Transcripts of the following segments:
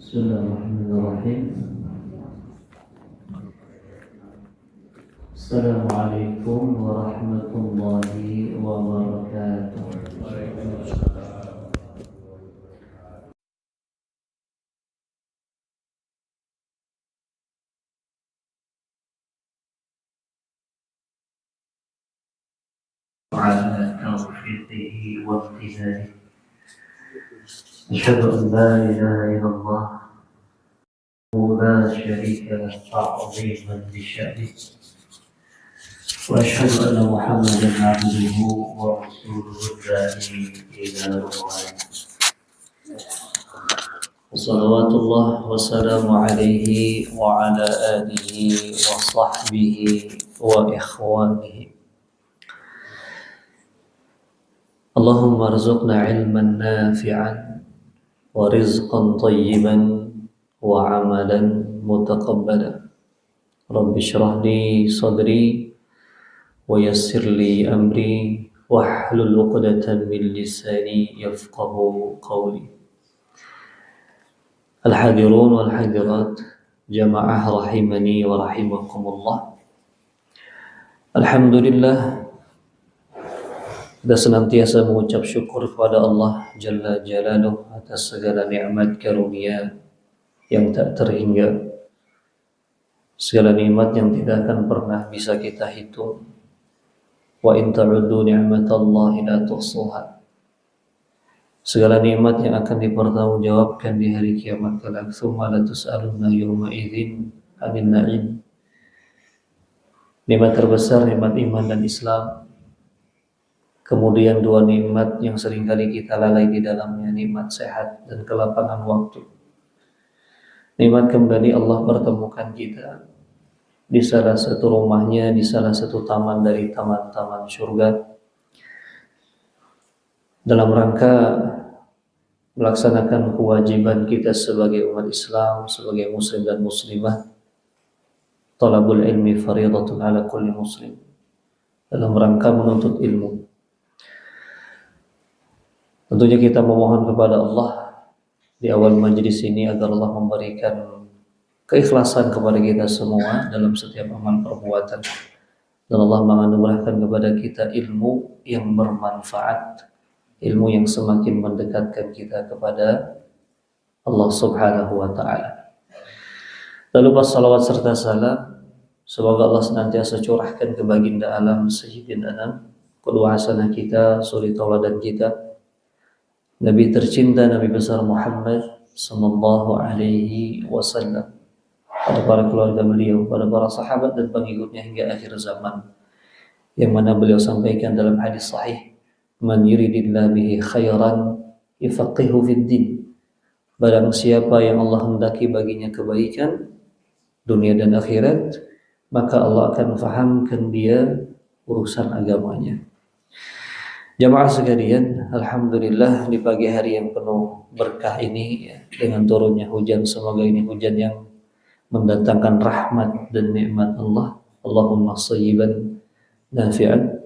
Bismillahirrahmanirrahim. Assalamualaikum warahmatullahi wabarakatuh. Ala taufiqihi wa imtidadihi. Asyhadu an la ilaha illallah la syarika lahu ta'ziman li sya'nihi. وأشهد أن محمدا عبده ورسوله الداعي إلى رضوانه وصلوات الله وسلامه عليه وعلى آله وصحبه وإخوانه. اللهم ارزقنا علما نافعا ورزقا طيبا وعملا متقبلا. رب اشرح لي صدري ويسر لي أمري واحلل عقدة من لساني يفقه قولي. الحاضرون والحاضرات جماعة rahimani wa rahimakumullah. Alhamdulillah, kita senantiasa mengucap syukur kepada Allah Jalla Jalaluh atas segala nikmat karunia yang tak terhingga, segala nikmat yang tidak akan pernah bisa kita hitung. Wa in ta'uddu ni'matallahi la tuhsuha. Segala nikmat yang akan dipertanggungjawabkan di hari kiamat kelak. Tsumma la tus'alunna yawma idzin 'anil na'im. Nikmat terbesar nikmat iman dan Islam. Kemudian dua nikmat yang seringkali kita lalai di dalamnya, nikmat sehat dan kelapangan waktu. Nikmat kembali Allah pertemukan kita di salah satu rumahnya, di salah satu taman dari taman-taman surga, dalam rangka melaksanakan kewajiban kita sebagai umat Islam, sebagai muslim dan muslimah. Talabul ilmi faridatun ala kulli muslim, dalam rangka menuntut ilmu. Tentunya kita memohon kepada Allah di awal majelis ini agar Allah memberikan keikhlasan kepada kita semua dalam setiap amal perbuatan, dan Allah menganugerahkan kepada kita ilmu yang bermanfaat, ilmu yang semakin mendekatkan kita kepada Allah Subhanahu wa ta'ala. Lalu pas salawat serta salam, semoga Allah senantiasa curahkan ke baginda alam sayyidina anam, qudwah hasanah kita, suri tauladan kita, Nabi tercinta, Nabi besar Muhammad sallallahu alaihi wasallam, pada para keluarga beliau, pada para sahabat dan pengikutnya hingga akhir zaman. Yang mana beliau sampaikan dalam hadis sahih, man yuridillahu bihi khairan yufaqihu fid din. Barang siapa yang Allah hendaki baginya kebaikan dunia dan akhirat, maka Allah akan fahamkan dia urusan agamanya. Jamaah sekalian, alhamdulillah di pagi hari yang penuh berkah ini ya, dengan turunnya hujan, semoga ini hujan yang mendatangkan rahmat dan nikmat Allah. Allahumma shayyiban nafi'an.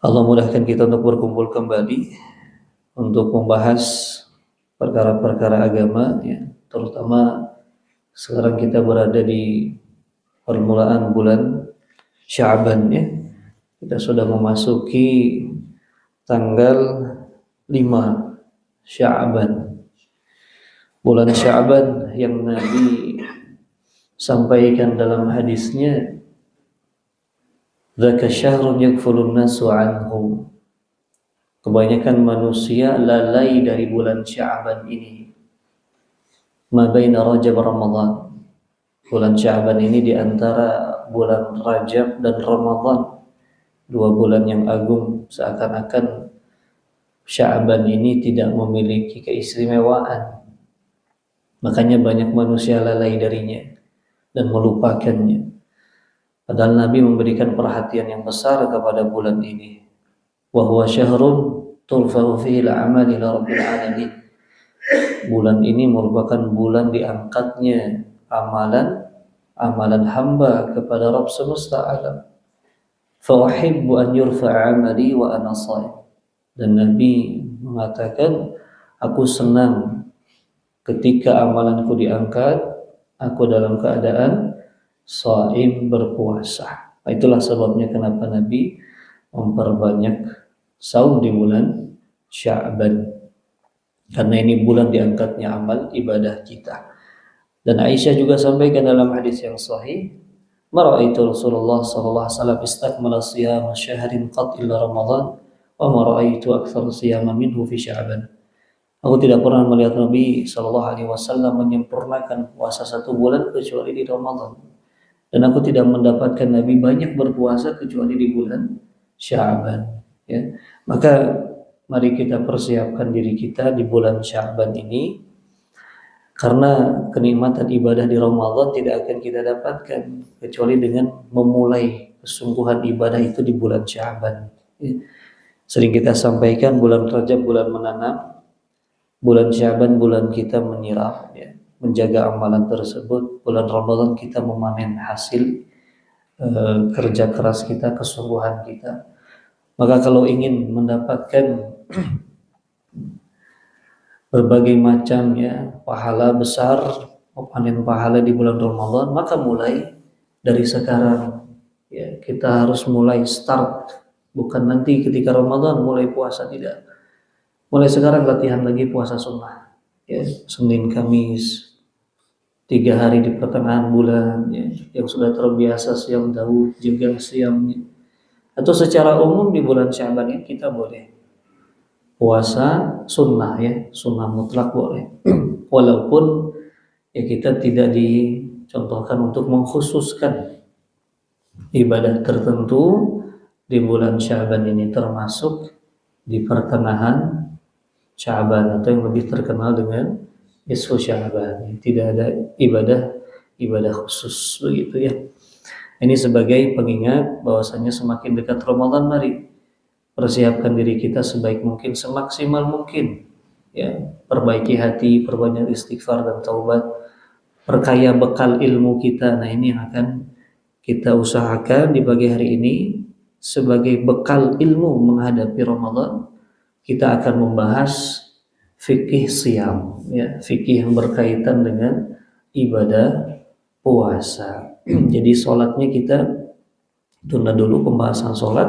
Allah mudahkan kita untuk berkumpul kembali untuk membahas perkara-perkara agama ya, terutama sekarang kita berada di permulaan bulan Sya'ban ya. Kita sudah memasuki tanggal 5 Sya'ban, bulan Sya'ban yang Nabi sampaikan dalam hadisnya, dzaka syahrun yakfulun nasu anhu. Kebanyakan manusia lalai dari bulan Sya'ban ini. Ma baina Rajab Ramadan. Bulan Sya'ban ini di antara bulan Rajab dan Ramadan, dua bulan yang agung. Seakan-akan Sya'ban ini tidak memiliki keistimewaan. Makanya banyak manusia lalai darinya dan melupakannya. Padahal Nabi memberikan perhatian yang besar kepada bulan ini. Wa huwa syahrun turfa'u fihi al-'amal ila rabbil 'alamin. Bulan ini merupakan bulan diangkatnya amalan hamba kepada Rabb semesta alam. Fa uhibbu an yurfa'a 'amali wa ana shaim. Dan Nabi mengatakan, aku senang ketika amalanku diangkat, aku dalam keadaan shaim, berpuasa. Itulah sebabnya kenapa Nabi memperbanyak saum di bulan Sya'ban. Karena ini bulan diangkatnya amal ibadah kita. Dan Aisyah juga sampaikan dalam hadis yang sahih, "Mara'aitu Rasulullah sallallahu alaihi wasallam istakmala siyama syahrin qat illa Ramadan, wa ma ra'aitu aktsara siyama minhu fi Sya'ban." Aku tidak pernah melihat Nabi sallallahu alaihi wasallam menyempurnakan puasa satu bulan kecuali di Ramadan. Dan aku tidak mendapatkan Nabi banyak berpuasa kecuali di bulan Sya'ban, ya. Maka mari kita persiapkan diri kita di bulan Sya'ban ini, karena kenikmatan ibadah di Ramadan tidak akan kita dapatkan kecuali dengan memulai kesungguhan ibadah itu di bulan Sya'ban. Sering kita sampaikan, bulan Rajab bulan menanam, bulan Sya'ban bulan kita menyiram, ya, menjaga amalan tersebut. Bulan Ramadan kita memanen hasil kerja keras kita, kesungguhan kita. Maka kalau ingin mendapatkan berbagai macam, ya, pahala besar, panen pahala di bulan Ramadan, maka mulai dari sekarang, ya, kita harus mulai start, bukan nanti ketika Ramadan mulai puasa, tidak. Mulai sekarang latihan lagi puasa sunnah, ya, Senin Kamis 3 hari di pertengahan bulan, ya, yang sudah terbiasa siam Daud juga siamnya. Atau secara umum di bulan Sya'ban ini kita boleh puasa sunnah, ya, sunnah mutlak boleh. Walaupun ya kita tidak dicontohkan untuk mengkhususkan ibadah tertentu di bulan Sya'ban ini, termasuk di pertengahan Sya'ban atau yang lebih terkenal dengan nisfu Sya'ban. Tidak ada ibadah khusus begitu, ya. Ini sebagai pengingat bahwasanya semakin dekat Ramadan, mari persiapkan diri kita sebaik mungkin, semaksimal mungkin, ya. Perbaiki hati, perbanyak istighfar dan taubat, perkaya bekal ilmu kita. Nah, ini yang akan kita usahakan di pagi hari ini sebagai bekal ilmu menghadapi Ramadan. Kita akan membahas fikih siam, ya, fikih yang berkaitan dengan ibadah puasa. Jadi sholatnya kita tunda dulu pembahasan sholat,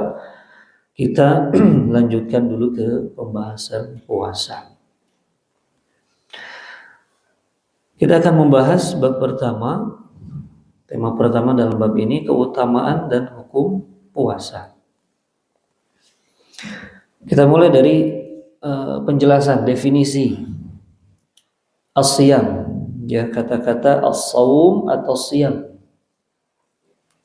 kita lanjutkan dulu ke pembahasan puasa. Kita akan membahas bab pertama, tema pertama dalam bab ini, keutamaan dan hukum puasa. Kita mulai dari penjelasan definisi as-siyam, ya, kata-kata as-saum atau siyam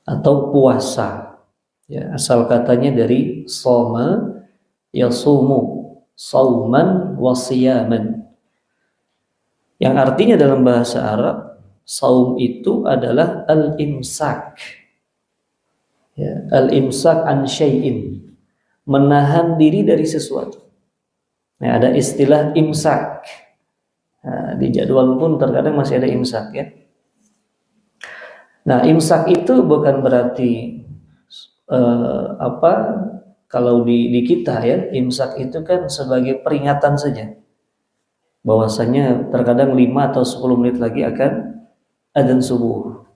atau puasa, ya, asal katanya dari soma yasumu, sauman wa siyaman, yang artinya dalam bahasa Arab saum itu adalah al-imsak, ya, al-imsak an syai'in, menahan diri dari sesuatu. Nah, ada istilah imsak. Nah, di jadwal pun terkadang masih ada imsak, ya. Nah, imsak itu bukan berarti kalau di kita, ya, imsak itu kan sebagai peringatan saja bahwasanya terkadang 5 atau 10 menit lagi akan adzan subuh.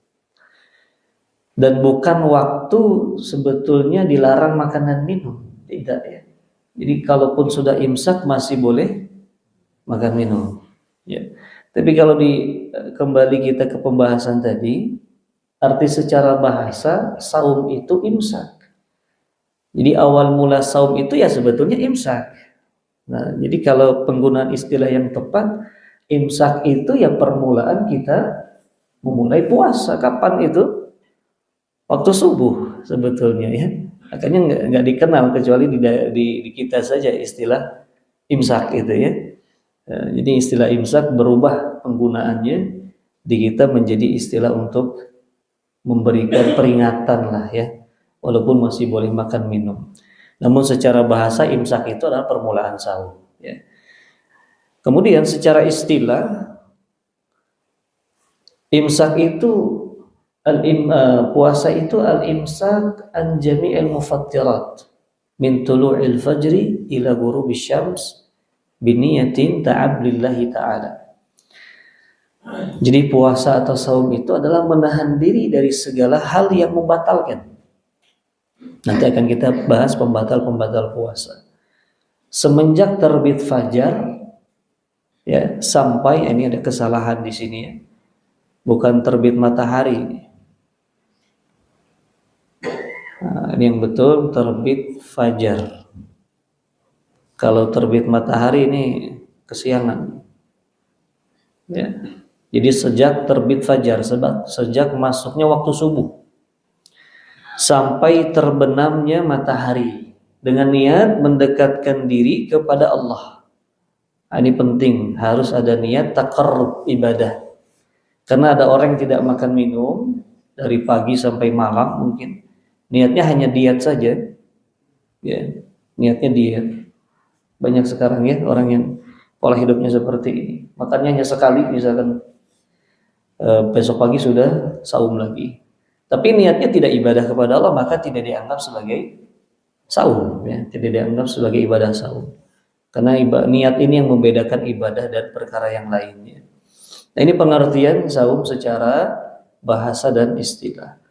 Dan bukan waktu sebetulnya dilarang makan dan minum, tidak, ya. Jadi kalaupun sudah imsak masih boleh makan minum, ya. Tapi kalau kembali kita ke pembahasan tadi, arti secara bahasa saum itu imsak. Jadi awal mula saum itu ya sebetulnya imsak. Nah, jadi kalau penggunaan istilah yang tepat, imsak itu ya permulaan kita memulai puasa. Kapan itu? Waktu subuh sebetulnya, ya. Makanya nggak dikenal kecuali di kita saja istilah imsak itu, ya. Jadi istilah imsak berubah penggunaannya di kita menjadi istilah untuk memberikan peringatan lah, ya, walaupun masih boleh makan minum. Namun secara bahasa imsak itu adalah permulaan sahur, ya. Kemudian secara istilah imsak itu puasa itu al-imsak an jami'il mufattirat min tulu'il fajri ila ghurubish syams biniyatin ta'ab lillahi ta'ala. Jadi puasa atau saum itu adalah menahan diri dari segala hal yang membatalkan. Nanti akan kita bahas pembatal-pembatal puasa. Semenjak terbit fajar, ya, sampai ini ada kesalahan di sini ya. Bukan terbit matahari. Nah, ini yang betul terbit fajar. Kalau terbit matahari ini kesiangan. Ya. Jadi sejak terbit fajar, sejak masuknya waktu subuh sampai terbenamnya matahari dengan niat mendekatkan diri kepada Allah. Nah, ini penting, harus ada niat taqarrub ibadah. Karena ada orang yang tidak makan minum dari pagi sampai malam mungkin. Niatnya hanya diet saja. Ya, niatnya diet. Banyak sekarang ya orang yang pola hidupnya seperti ini. Makannya hanya sekali, misalkan besok pagi sudah saum lagi. Tapi niatnya tidak ibadah kepada Allah, maka tidak dianggap sebagai saum, ya, tidak dianggap sebagai ibadah saum. Karena niat ini yang membedakan ibadah dan perkara yang lainnya. Nah, ini pengertian saum secara bahasa dan istilah.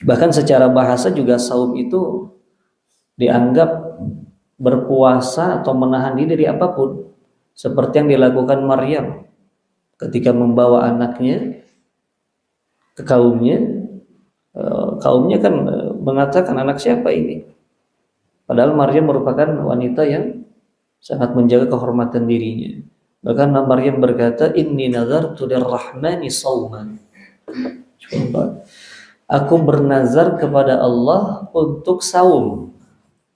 Bahkan secara bahasa juga saum itu dianggap berpuasa atau menahan diri dari apapun, seperti yang dilakukan Maryam ketika membawa anaknya ke kaumnya. Kaumnya kan mengatakan, anak siapa ini? Padahal Maryam merupakan wanita yang sangat menjaga kehormatan dirinya. Bahkan Maryam berkata, inni nazartu lirrahmani sauman. Coba, aku bernazar kepada Allah untuk saum.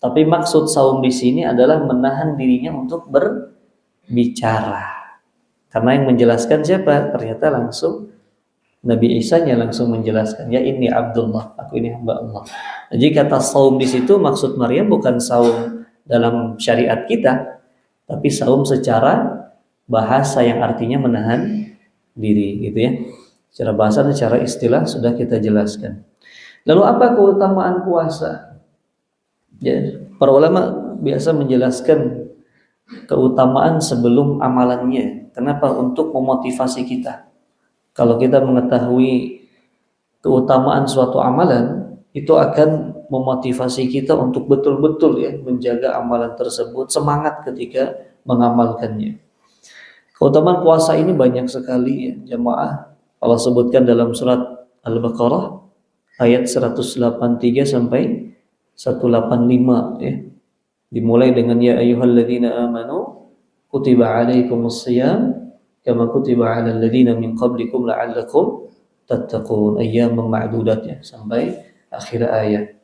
Tapi maksud saum di sini adalah menahan dirinya untuk berbicara. Karena yang menjelaskan siapa? Ternyata langsung Nabi Isa-nya langsung menjelaskan, ya ini Abdullah, aku ini hamba Allah. Jadi kata saum di situ maksud Maryam bukan saum dalam syariat kita, tapi saum secara bahasa yang artinya menahan diri, gitu ya. Secara bahasa dan secara istilah sudah kita jelaskan. Lalu apa keutamaan puasa? Ya, para ulama biasa menjelaskan keutamaan sebelum amalannya. Kenapa? Untuk memotivasi kita. Kalau kita mengetahui keutamaan suatu amalan, itu akan memotivasi kita untuk betul-betul ya menjaga amalan tersebut, semangat ketika mengamalkannya. Keutamaan puasa ini banyak sekali ya, jamaah. Allah sebutkan dalam surat Al-Baqarah ayat 183 sampai 185 ya. Dimulai dengan ya ayyuhalladzina amanu kutiba alaikumus shiyam kama kutiba 'alal ladzina min qablikum la'allakum tattaqun ayyaman ma'dudat ya, sampai akhir ayat.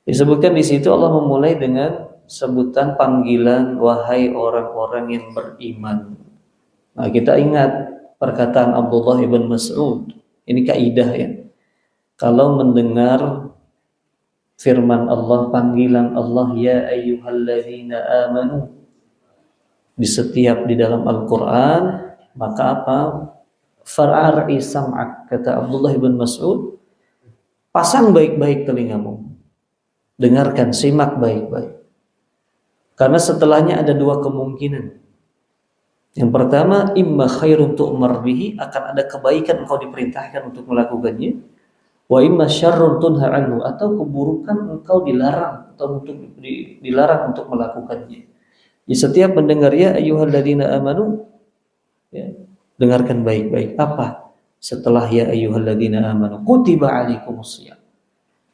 Disebutkan di situ Allah memulai dengan sebutan panggilan wahai orang-orang yang beriman. Nah, kita ingat perkataan Abdullah ibn Mas'ud. Ini kaidah ya. Kalau mendengar firman Allah, panggilan Allah ya ayyuhalladzina amanu di dalam Al-Quran, maka apa? Far'ar'i sam'ak, kata Abdullah ibn Mas'ud, pasang baik-baik telingamu, dengarkan, simak baik-baik. Karena setelahnya ada dua kemungkinan. Yang pertama, imma khairun tu'mar bihi, akan ada kebaikan engkau diperintahkan untuk melakukannya. Wa imma syarrun tunha anhu, atau keburukan engkau dilarang atau dilarang untuk melakukannya. Jadi setiap mendengar ya ayyuhalladzina amanu, ya, dengarkan baik-baik. Apa? Setelah ya ayyuhalladzina amanu kutiba alaikumus shiyam.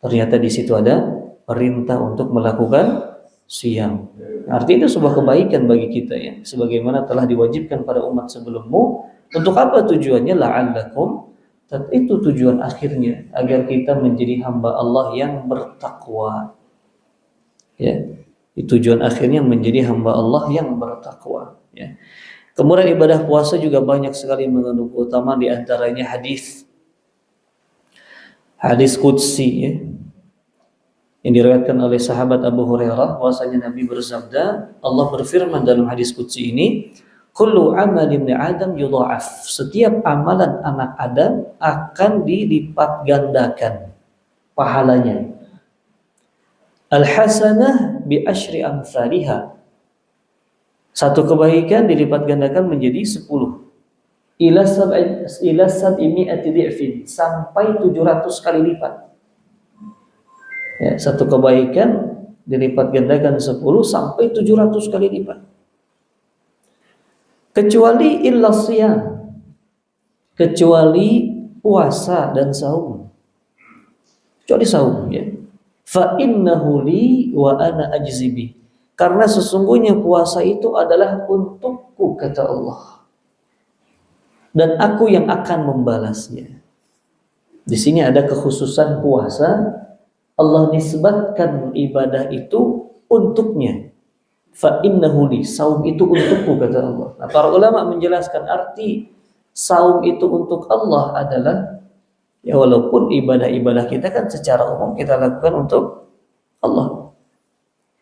Ternyata di situ ada perintah untuk melakukan siyam. Artinya itu sebuah kebaikan bagi kita ya, sebagaimana telah diwajibkan pada umat sebelummu. Untuk apa tujuannya? La'allakum, dan itu tujuan akhirnya agar kita menjadi hamba Allah yang bertakwa. Ya, tujuan akhirnya menjadi hamba Allah yang bertakwa. Ya. Kemudian ibadah puasa juga banyak sekali mengandung keutamaan, di antaranya hadis qudsi ya, yang diriwayatkan oleh sahabat Abu Hurairah, bahwasanya Nabi bersabda, Allah berfirman dalam hadis qudsi ini, kullu amali ibni Adam yudha'af, setiap amalan anak Adam akan dilipat gandakan pahalanya. Al-hasanah bi asyri amsalihha, satu kebaikan dilipat gandakan menjadi 10. ila sab'imi'ati dhi'fin, sampai 700 kali lipat. Ya, satu kebaikan dilipat gandakan 10 sampai 700 kali lipat. Kecuali illa siyam, kecuali puasa dan saum. Kecuali saum, ya. Fa innahu li wa ana ajzi bi. Karena sesungguhnya puasa itu adalah untukku, kata Allah, dan aku yang akan membalasnya. Di sini ada kekhususan puasa, Allah nisbatkan ibadah itu untuknya. Fa innahu li, saum itu untukku, kata Allah. Nah, para ulama menjelaskan arti saum itu untuk Allah adalah, ya walaupun ibadah-ibadah kita kan secara umum kita lakukan untuk Allah,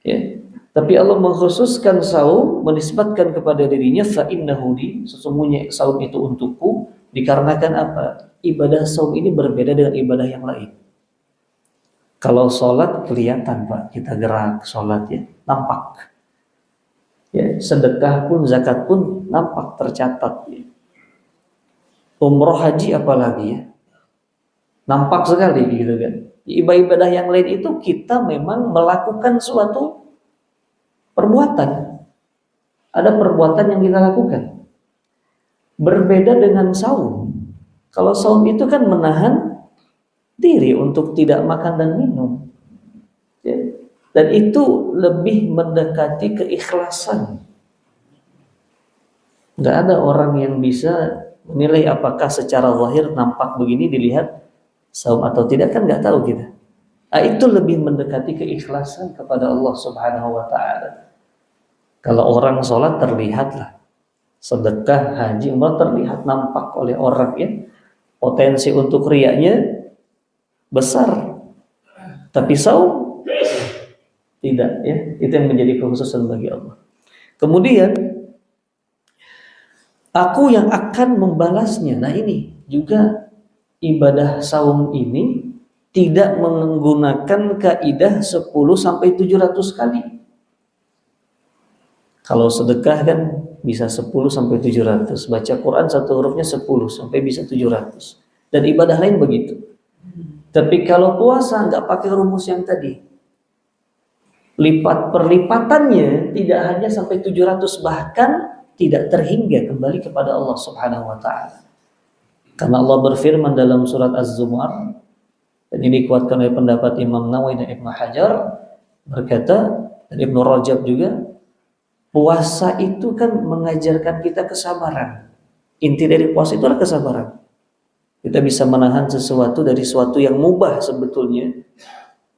ya, tapi Allah mengkhususkan saum, menisbatkan kepada dirinya, fa innahu li, sesungguhnya saum itu untukku, dikarenakan apa? Ibadah saum ini berbeda dengan ibadah yang lain. Kalau sholat kelihatan, Pak, kita gerak sholat, ya, nampak. Ya, sedekah pun, zakat pun nampak, tercatat, ya. Umroh, haji apalagi, ya, nampak sekali, gitu kan. Ibadah-ibadah yang lain itu kita memang melakukan suatu perbuatan, ada perbuatan yang kita lakukan. Berbeda dengan saum. Kalau saum itu kan menahan diri untuk tidak makan dan minum, ya. Dan itu lebih mendekati keikhlasan. Nggak ada orang yang bisa menilai apakah secara zahir nampak begini dilihat saum atau tidak, kan nggak tahu kita. Nah, itu lebih mendekati keikhlasan kepada Allah Subhanahu wa Ta'ala. Kalau orang sholat terlihat lah, sedekah, haji, umrah terlihat, nampak oleh orang, ya. Potensi untuk riyanya besar, tapi saum tidak, ya. Itu yang menjadi kekhususan bagi Allah. Kemudian aku yang akan membalasnya. Nah, ini juga ibadah saum ini tidak menggunakan kaidah 10 sampai 700 kali. Kalau sedekah kan bisa 10 sampai 700, baca Quran satu hurufnya 10 sampai bisa 700, dan ibadah lain begitu. Tapi kalau puasa nggak pakai rumus yang tadi, lipat perlipatannya tidak hanya sampai 700, bahkan tidak terhingga kembali kepada Allah Subhanahu wa Ta'ala. Karena Allah berfirman dalam surat Az-Zumar, dan ini dikuatkan oleh pendapat Imam Nawawi dan Ibnu Hajar, berkata, dan Ibnu Rajab juga, puasa itu kan mengajarkan kita kesabaran. Inti dari puasa itu adalah kesabaran. Kita bisa menahan sesuatu dari sesuatu yang mubah sebetulnya.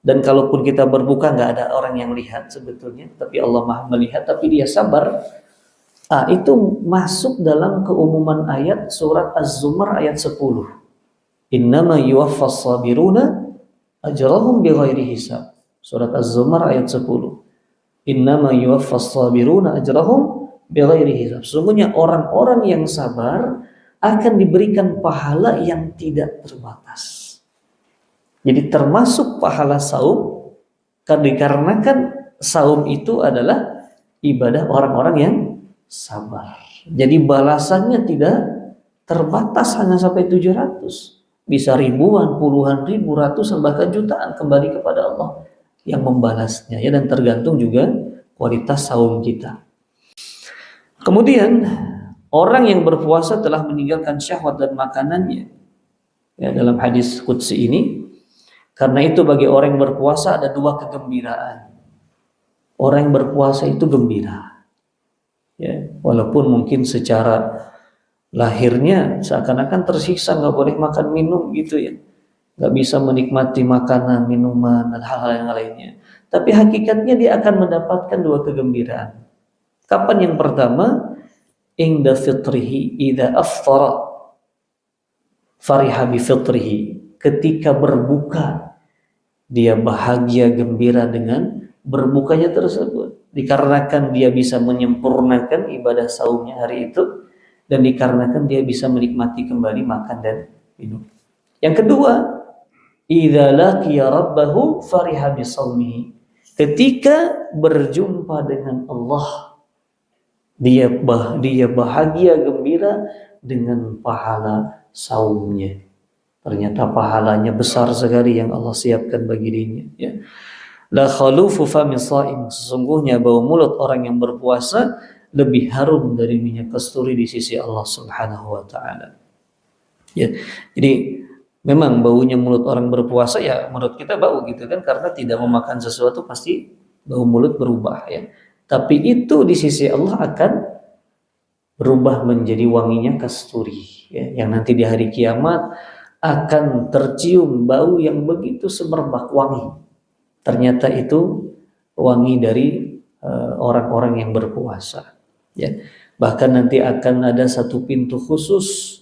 Dan kalaupun kita berbuka nggak ada orang yang lihat sebetulnya, tapi Allah Maha melihat, tapi dia sabar. Itu masuk dalam keumuman ayat surat Az-Zumar ayat 10. Innama yuwaffas sabiruna ajrahum bighairi hisab. Surat Az-Zumar ayat 10. Innama yuwaffas sabiruna ajrahum bighairi hisab. Sesungguhnya orang-orang yang sabar akan diberikan pahala yang tidak terbatas. Jadi termasuk pahala saum, dikarenakan saum itu adalah ibadah orang-orang yang sabar. Jadi balasannya tidak terbatas hanya sampai 700. Bisa ribuan, puluhan ribu, ratusan, bahkan jutaan kembali kepada Allah yang membalasnya, ya. Dan tergantung juga kualitas saum kita. Kemudian orang yang berpuasa telah meninggalkan syahwat dan makanannya, ya, dalam hadis qudsi ini. Karena itu bagi orang yang berpuasa ada dua kegembiraan. Orang yang berpuasa itu gembira, ya, walaupun mungkin secara lahirnya seakan-akan tersiksa, nggak boleh makan minum gitu, ya, nggak bisa menikmati makanan, minuman, dan hal-hal yang lainnya. Tapi hakikatnya dia akan mendapatkan dua kegembiraan. Kapan? Yang pertama, inda fitrihi idza aftara fariha bi fitrihi. Ketika berbuka, dia bahagia gembira dengan berbukanya tersebut, dikarenakan dia bisa menyempurnakan ibadah saumnya hari itu, dan dikarenakan dia bisa menikmati kembali makan dan minum. Yang kedua, idza laqiya rabbahu fariha bi shaumihi. Ketika berjumpa dengan Allah, dia bahagia gembira dengan pahala saumnya. Ternyata pahalanya besar sekali yang Allah siapkan bagi dirinya, ya. La khalufu fami shaim, sesungguhnya bau mulut orang yang berpuasa lebih harum dari minyak kasturi di sisi Allah Subhanahu wa taala. Ya. Jadi memang baunya mulut orang berpuasa ya menurut kita bau gitu kan, karena tidak memakan sesuatu pasti bau mulut berubah, ya. Tapi itu di sisi Allah akan berubah menjadi wanginya kasturi, ya, yang nanti di hari kiamat akan tercium bau yang begitu semerbak wangi. Ternyata itu wangi dari orang-orang yang berpuasa, ya. Bahkan nanti akan ada satu pintu khusus,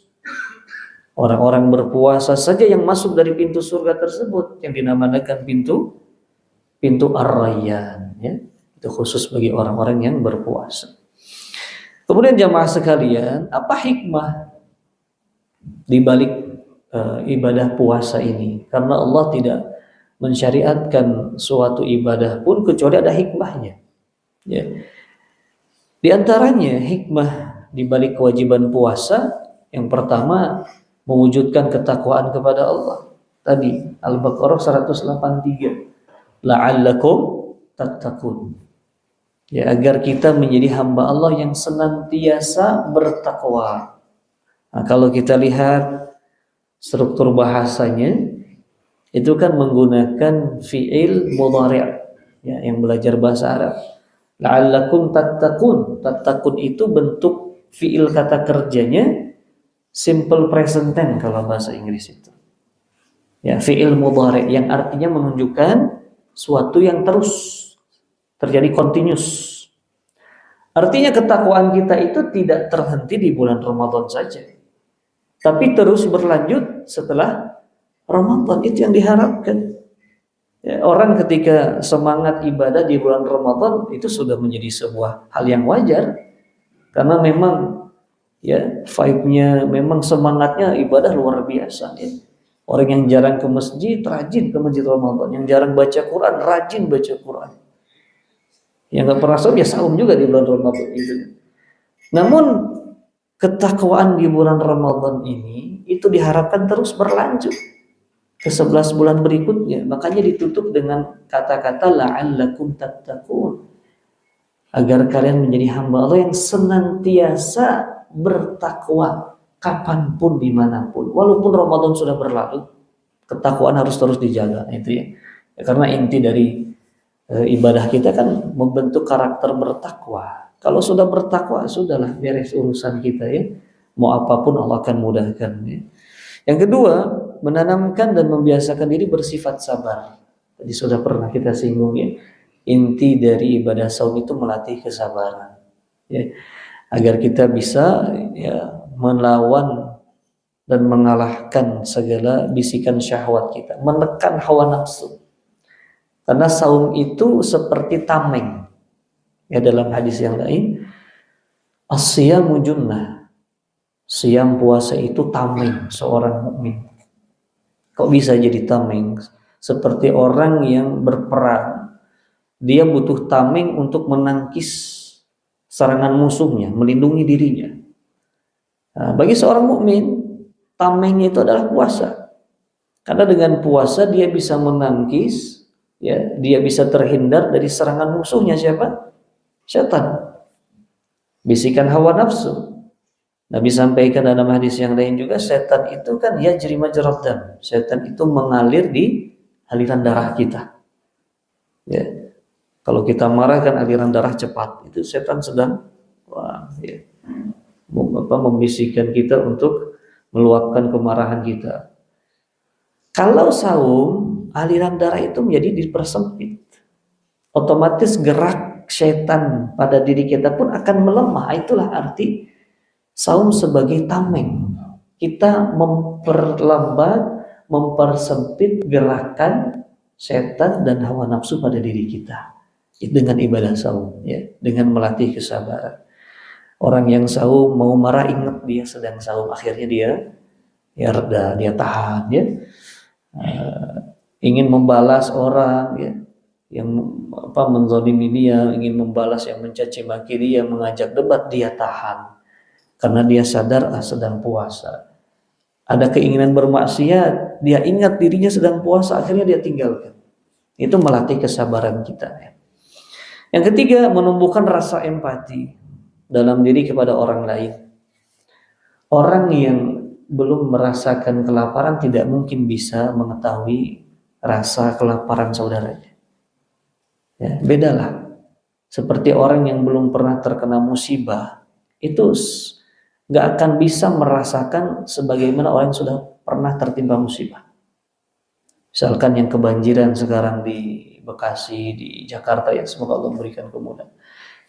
orang-orang berpuasa saja yang masuk dari pintu surga tersebut yang dinamakan pintu Ar-Rayyan, ya. Itu khusus bagi orang-orang yang berpuasa. Kemudian jamaah sekalian, apa hikmah di balik ibadah puasa ini? Karena Allah tidak mensyariatkan suatu ibadah pun kecuali ada hikmahnya, ya. Di antaranya hikmah di balik kewajiban puasa, yang pertama mewujudkan ketakwaan kepada Allah. Tadi Al-Baqarah 183, la'allakum tattaqun, ya, agar kita menjadi hamba Allah yang senantiasa bertakwa. Nah, kalau kita lihat struktur bahasanya itu kan menggunakan fi'il mudhari', ya, yang belajar bahasa Arab. La'allakum tattaqun. Tattaqun itu bentuk fi'il kata kerjanya simple present tense kalau bahasa Inggris itu. Ya, fi'il mudhari' yang artinya menunjukkan suatu yang terus terjadi, continuous. Artinya ketakwaan kita itu tidak terhenti di bulan Ramadan saja, tapi terus berlanjut setelah Ramadan. Itu yang diharapkan, ya, orang ketika semangat ibadah di bulan Ramadan itu sudah menjadi sebuah hal yang wajar, karena memang, ya, vibe-nya memang semangatnya ibadah luar biasa, ya. Orang yang jarang ke masjid rajin ke masjid Ramadan, yang jarang baca Quran rajin baca Quran, yang nggak pernah saum ya saum juga di bulan Ramadan itu. Namun ketakwaan di bulan Ramadan ini itu diharapkan terus berlanjut ke 11 bulan berikutnya. Makanya ditutup dengan kata-kata la'allakum tattaqun, agar kalian menjadi hamba Allah yang senantiasa bertakwa kapanpun dimanapun. Walaupun Ramadan sudah berlalu, ketakwaan harus terus dijaga, itu ya. Karena inti dari ibadah kita kan membentuk karakter bertakwa. Kalau sudah bertakwa, sudahlah beres urusan kita, ya. Mau apapun Allah akan mudahkan, ya. Yang kedua, menanamkan dan membiasakan diri bersifat sabar. Tadi sudah pernah kita singgung, ya. Inti dari ibadah saum itu melatih kesabaran, ya. Agar kita bisa, ya, melawan dan mengalahkan segala bisikan syahwat kita, menekan hawa nafsu. Karena saum itu seperti tameng, ya, dalam hadis yang lain, as-siyamu junnah, siam puasa itu tameng seorang mukmin. Kok bisa jadi tameng? Seperti orang yang berperang, dia butuh tameng untuk menangkis serangan musuhnya, melindungi dirinya. Nah, bagi seorang mukmin, tamengnya itu adalah puasa. Karena dengan puasa dia bisa menangkis, ya, dia bisa terhindar dari serangan musuhnya. Siapa? Setan, bisikan hawa nafsu. Nabi sampaikan dalam hadis yang lain juga, setan itu kan yajri majrad dam, setan itu mengalir di aliran darah kita, ya. Kalau kita marah kan aliran darah cepat, itu setan sedang, ya, membisikkan kita untuk meluapkan kemarahan kita. Kalau saum, aliran darah itu menjadi dipersempit, otomatis gerak setan pada diri kita pun akan melemah. Itulah arti saum sebagai tameng. Kita memperlambat, mempersempit gerakan setan dan hawa nafsu pada diri kita dengan ibadah saum, ya, dengan melatih kesabaran. Orang yang saum mau marah, ingat dia sedang saum, akhirnya dia, ya, reda, dia tahan, ya. Ingin membalas orang, ya, yang menzalimi dia, ingin membalas yang mencaci maki dia, mengajak debat, dia tahan. karena dia sadar sedang puasa. Ada keinginan bermaksiat, dia ingat dirinya sedang puasa, akhirnya dia tinggalkan. Itu melatih kesabaran kita. Yang ketiga, menumbuhkan rasa empati dalam diri kepada orang lain. Orang yang belum merasakan kelaparan tidak mungkin bisa mengetahui rasa kelaparan saudaranya. Ya, bedalah. Seperti orang yang belum pernah terkena musibah, itu nggak akan bisa merasakan sebagaimana orang yang sudah pernah tertimpa musibah. Misalkan yang kebanjiran sekarang di Bekasi, di Jakarta, ya semoga Allah memberikan kemudahan.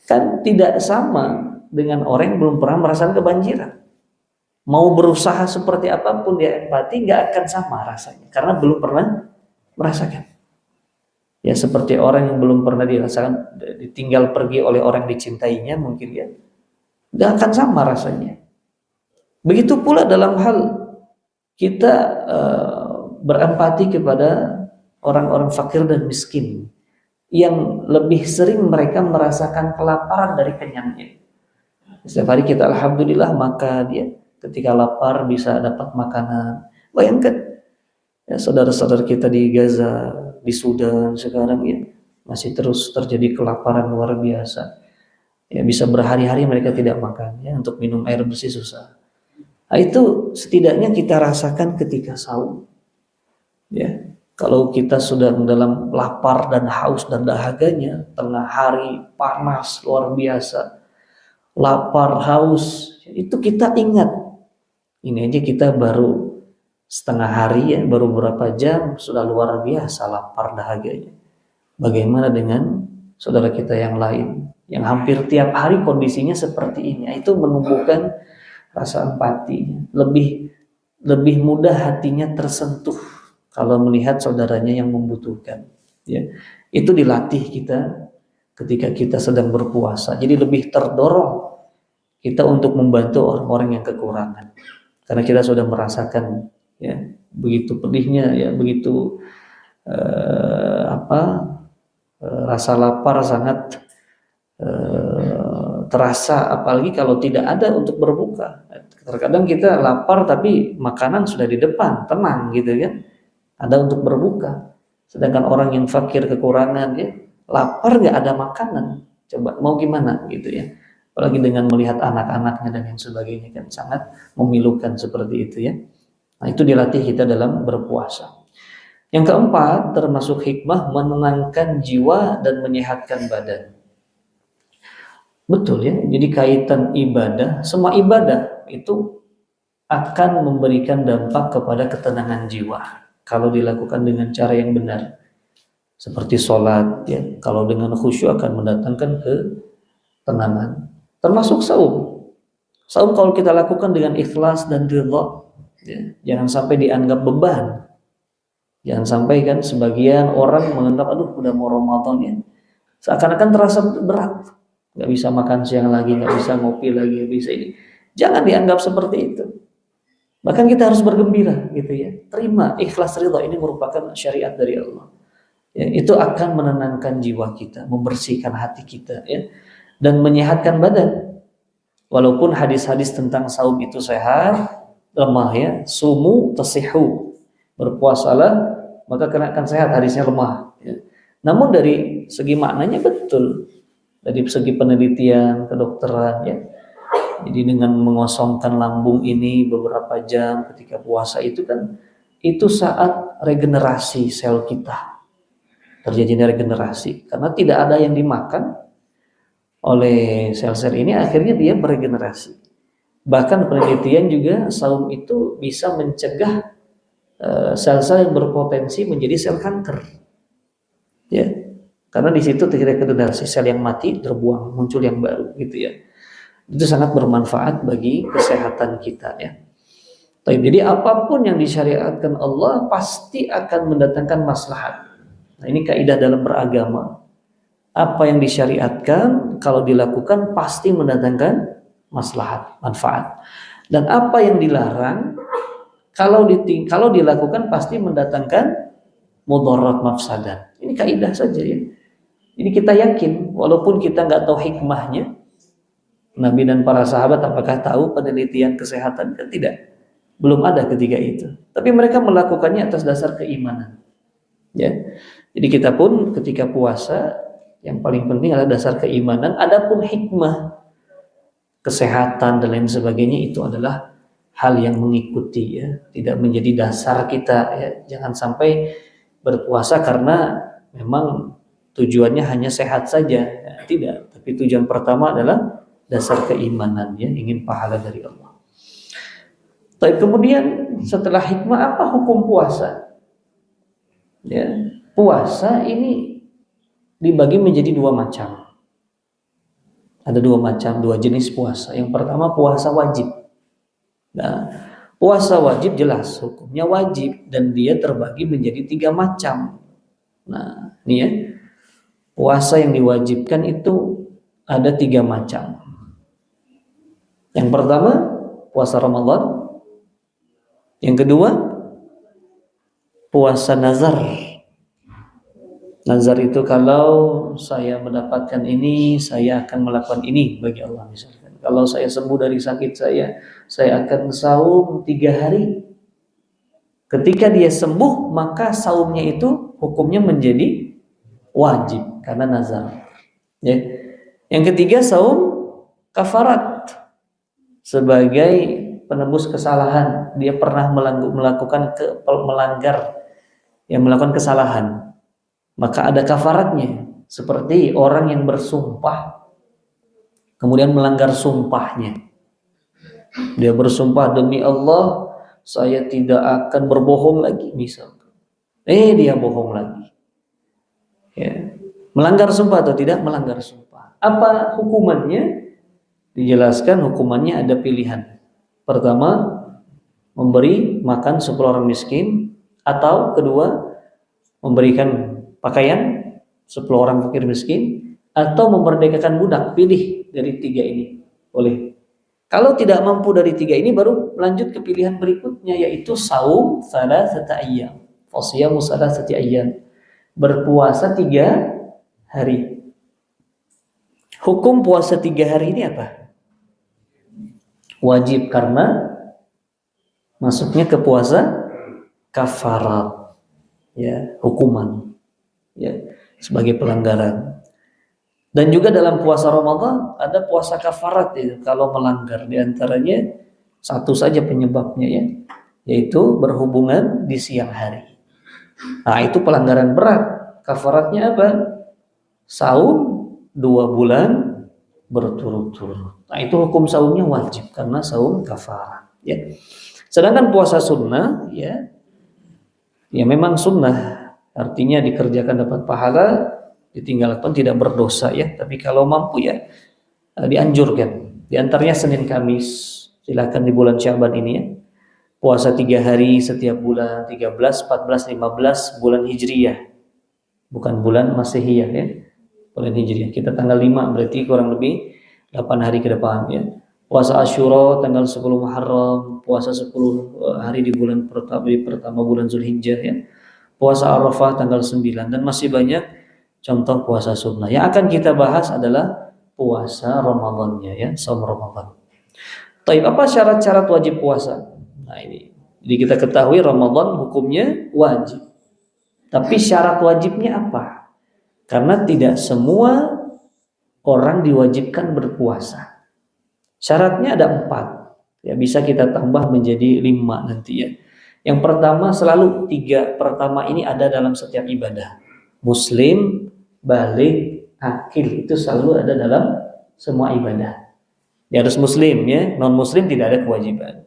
Kan tidak sama dengan orang yang belum pernah merasakan kebanjiran. Mau berusaha seperti apapun dia empati, nggak akan sama rasanya karena belum pernah merasakan. Ya seperti orang yang belum pernah dirasakan ditinggal pergi oleh orang dicintainya, mungkin ya nggak akan sama rasanya. Begitu pula dalam hal kita berempati kepada orang-orang fakir dan miskin yang lebih sering mereka merasakan kelaparan dari kenyangnya. Setiap hari kita alhamdulillah makan, ya ketika lapar bisa dapat makanan. Bayangkan ya, saudara-saudara kita di Gaza, di Sudan sekarang ya masih terus terjadi kelaparan luar biasa. Ya bisa berhari-hari mereka tidak makan, ya untuk minum air bersih susah. Nah, itu setidaknya kita rasakan ketika saum. Ya, kalau kita sudah dalam lapar dan haus dan dahaganya, tengah hari panas luar biasa, lapar haus, itu kita ingat. Ini aja kita baru setengah hari ya, baru beberapa jam sudah luar biasa lapar dahaganya. Bagaimana dengan saudara kita yang lain yang hampir tiap hari kondisinya seperti ini? Itu menumbuhkan rasa empati, lebih mudah hatinya tersentuh kalau melihat saudaranya yang membutuhkan. Ya, itu dilatih kita ketika kita sedang berpuasa. Jadi lebih terdorong kita untuk membantu orang-orang yang kekurangan, karena kita sudah merasakan ya begitu pedihnya, ya begitu rasa lapar sangat terasa, apalagi kalau tidak ada untuk berbuka. Terkadang kita lapar tapi makanan sudah di depan, tenang gitu kan, ada untuk berbuka. Sedangkan orang yang fakir kekurangan ya, lapar nggak ada makanan, coba mau gimana gitu ya. Apalagi dengan melihat anak-anaknya dan yang sebagainya, kan sangat memilukan seperti itu ya. Nah itu dilatih kita dalam berpuasa. Yang keempat, termasuk hikmah menenangkan jiwa dan menyehatkan badan. Betul ya, jadi kaitan ibadah, semua ibadah itu akan memberikan dampak kepada ketenangan jiwa kalau dilakukan dengan cara yang benar. Seperti sholat ya, kalau dengan khusyuk akan mendatangkan ketenangan. Termasuk saum. Saum kalau kita lakukan dengan ikhlas dan ridha, ya, jangan sampai dianggap beban. Jangan sampai kan sebagian orang menganggap aduh udah mau Ramadan ya, seakan-akan terasa berat. Nggak bisa makan siang lagi, nggak bisa ngopi lagi, nggak bisa ini. Jangan dianggap seperti itu. Bahkan kita harus bergembira gitu ya. Terima ikhlas ridha, ini merupakan syariat dari Allah. Ya, itu akan menenangkan jiwa kita, membersihkan hati kita ya, dan menyehatkan badan. Walaupun hadis-hadis tentang saum itu sehat, lemah ya, sumu tasihu, berpuasalah maka akan sehat, hadisnya lemah ya. Namun dari segi maknanya betul. Dari segi penelitian kedokteran ya, jadi dengan mengosongkan lambung ini beberapa jam ketika puasa itu kan, itu saat regenerasi sel kita, terjadinya regenerasi karena tidak ada yang dimakan oleh sel-sel ini, akhirnya dia beregenerasi. Bahkan penelitian juga saum itu bisa mencegah sel-sel yang berpotensi menjadi sel kanker ya. Karena di situ terjadi regenerasi, sel yang mati terbuang, muncul yang baru gitu ya. Itu sangat bermanfaat bagi kesehatan kita ya. Jadi apapun yang disyariatkan Allah pasti akan mendatangkan maslahat. Nah, ini kaidah dalam beragama. Apa yang disyariatkan kalau dilakukan pasti mendatangkan maslahat, manfaat. Dan apa yang dilarang kalau dilakukan pasti mendatangkan mudarat, mafsadat. Ini kaidah saja ya. Ini kita yakin, walaupun kita nggak tahu hikmahnya, Nabi dan para sahabat apakah tahu penelitian kesehatan? Kan tidak. Belum ada ketika itu. Tapi mereka melakukannya atas dasar keimanan. Ya. Jadi kita pun ketika puasa yang paling penting adalah dasar keimanan. Adapun hikmah kesehatan dan lain sebagainya itu adalah hal yang mengikuti, ya, tidak menjadi dasar kita, ya. Jangan sampai berpuasa karena memang tujuannya hanya sehat saja, ya, tidak. Tapi tujuan pertama adalah dasar keimanan, ya, ingin pahala dari Allah. Tapi kemudian setelah hikmah, apa hukum puasa? Ya, puasa ini dibagi menjadi dua macam. Ada dua macam, dua jenis puasa. Yang pertama puasa wajib. Nah, puasa wajib jelas hukumnya wajib dan dia terbagi menjadi tiga macam. Nah, ini ya, puasa yang diwajibkan itu ada tiga macam. Yang pertama puasa Ramadan. Yang kedua puasa nazar. Nazar itu kalau saya mendapatkan ini, saya akan melakukan ini bagi Allah misalkan. Kalau saya sembuh dari sakit saya akan saum 3 hari. Ketika dia sembuh, maka saumnya itu hukumnya menjadi wajib karena nazar. Ya. Yang ketiga saum kafarat sebagai penebus kesalahan. Dia pernah melakukan melakukan kesalahan. Maka ada kafaratnya, seperti orang yang bersumpah kemudian melanggar sumpahnya. Dia bersumpah demi Allah saya tidak akan berbohong lagi misalkan. Dia bohong lagi. Ya. Melanggar sumpah atau tidak melanggar sumpah. Apa hukumannya? Dijelaskan hukumannya ada pilihan. Pertama, memberi makan 10 orang miskin, atau kedua, memberikan pakaian 10 orang fakir miskin, atau memerdekakan budak. Pilih dari 3 ini, boleh. Kalau tidak mampu dari 3 ini, baru lanjut ke pilihan berikutnya, yaitu saum salasata ayyam. Fasiyamu salasati ayyam, berpuasa 3 hari. Hukum puasa 3 hari ini apa? Wajib karena masuknya ke puasa kafarat, ya, hukuman, ya, sebagai pelanggaran. Dan juga dalam puasa Ramadan ada puasa kafarat, ya, kalau melanggar. Di antaranya satu saja penyebabnya, ya, yaitu berhubungan di siang hari. Nah, itu pelanggaran berat. Kafaratnya apa? Saum 2 bulan berturut-turut. Nah, itu hukum saumnya wajib karena saum kafarat, ya. Sedangkan puasa sunnah, ya memang sunnah, artinya dikerjakan dapat pahala, ditinggalkan tidak berdosa, ya. Tapi kalau mampu, ya dianjurkan. Di antaranya Senin Kamis, silakan di bulan Syaban ini, ya. Puasa 3 hari setiap bulan, 13, 14, 15 bulan Hijriyah. Bukan bulan Masehiyah, ya. Bulan Hijriah. Kita tanggal 5, berarti kurang lebih 8 hari ke depan, ya. Puasa Asyura tanggal 10 Muharram, puasa 10 hari di bulan pertama bulan Zulhijjah, ya. Puasa Arafah tanggal 9, dan masih banyak contoh puasa sunnah. Yang akan kita bahas adalah puasa Ramadannya, ya, saum Ramadan. Taib, apa syarat-syarat wajib puasa? Nah, ini. Jadi kita ketahui Ramadan hukumnya wajib. Tapi syarat wajibnya apa? Karena tidak semua orang diwajibkan berpuasa. Syaratnya ada 4. Ya, bisa kita tambah menjadi 5 nanti, ya. Yang pertama, selalu 3 pertama ini ada dalam setiap ibadah. Muslim, baligh, akil, itu selalu ada dalam semua ibadah. Ya, harus muslim, ya. Non muslim tidak ada kewajiban.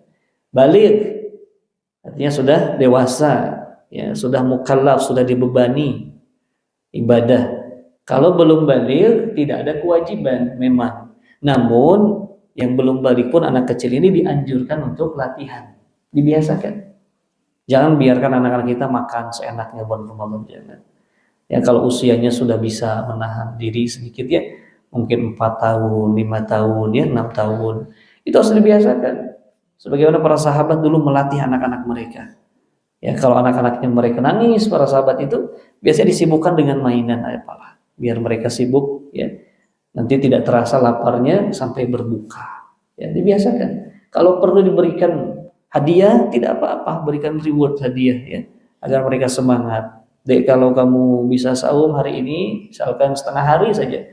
Baligh artinya sudah dewasa, ya, sudah mukallaf, sudah dibebani ibadah. Kalau belum baligh tidak ada kewajiban memang. Namun yang belum baligh pun anak kecil ini dianjurkan untuk latihan, dibiasakan. Jangan biarkan anak-anak kita makan seenaknya bulan Ramadan, jangan. Ya, kalau usianya sudah bisa menahan diri sedikit, ya, mungkin 4 tahun, 5 tahun, ya, 6 tahun, itu harus dibiasakan. Sebagaimana para sahabat dulu melatih anak-anak mereka. Ya, kalau anak-anaknya mereka nangis, para sahabat itu biasanya disibukkan dengan mainan, apalah, biar mereka sibuk, ya. Nanti tidak terasa laparnya sampai berbuka. Ya, dibiasakan. Kalau perlu diberikan hadiah, tidak apa-apa, berikan reward hadiah ya, agar mereka semangat. Dek, kalau kamu bisa saum hari ini, misalkan setengah hari saja,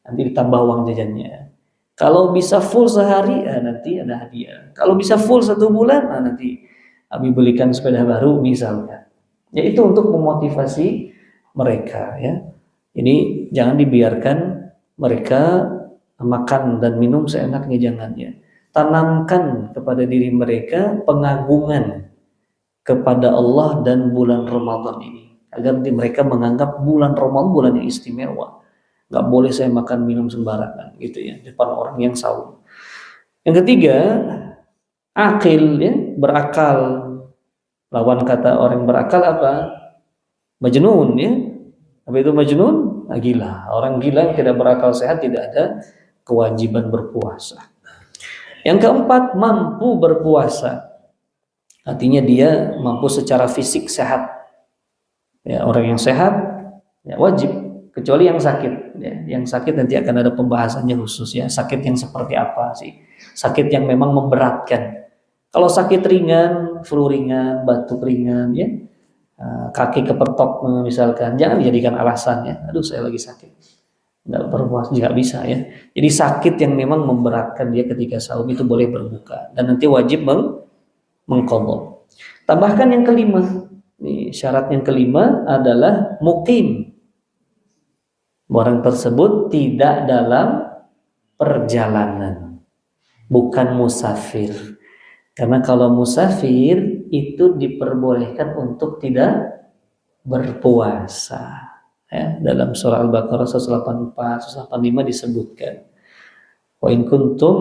nanti ditambah uang jajannya. Kalau bisa full sehari, nanti ada hadiah. Kalau bisa full 1 bulan, nanti Abi belikan sepeda baru misalkan. Ya, itu untuk memotivasi mereka ya. Ini jangan dibiarkan mereka makan dan minum seenaknya, jangan ya. Tanamkan kepada diri mereka pengagungan kepada Allah dan bulan Ramadan ini, agar mereka menganggap bulan Ramadan bulan yang istimewa. Nggak boleh saya makan minum sembarangan gitu ya, depan orang yang saum. Yang ketiga, akil ya, berakal. Lawan kata orang berakal apa? Majnun ya. Apa itu majnun? Gila. Orang gila yang tidak berakal sehat tidak ada kewajiban berpuasa. Yang keempat, mampu berpuasa. Artinya dia mampu secara fisik sehat. Ya, orang yang sehat ya wajib, kecuali yang sakit. Ya, yang sakit nanti akan ada pembahasannya khusus ya. Sakit yang seperti apa sih? Sakit yang memang memberatkan. Kalau sakit ringan, flu ringan, batuk ringan, ya, kaki kepentok misalkan, jangan dijadikan alasan ya. Aduh, saya lagi sakit, nggak berpuasa, nggak bisa ya. Jadi sakit yang memang memberatkan dia ketika saum itu boleh berbuka dan nanti wajib mengqadha. Tambahkan yang kelima, nih, syarat yang kelima adalah muqim. Orang tersebut tidak dalam perjalanan, bukan musafir. Karena kalau musafir itu diperbolehkan untuk tidak berpuasa. Ya, dalam surah Al-Baqarah 184, 185 disebutkan. Wa in kuntum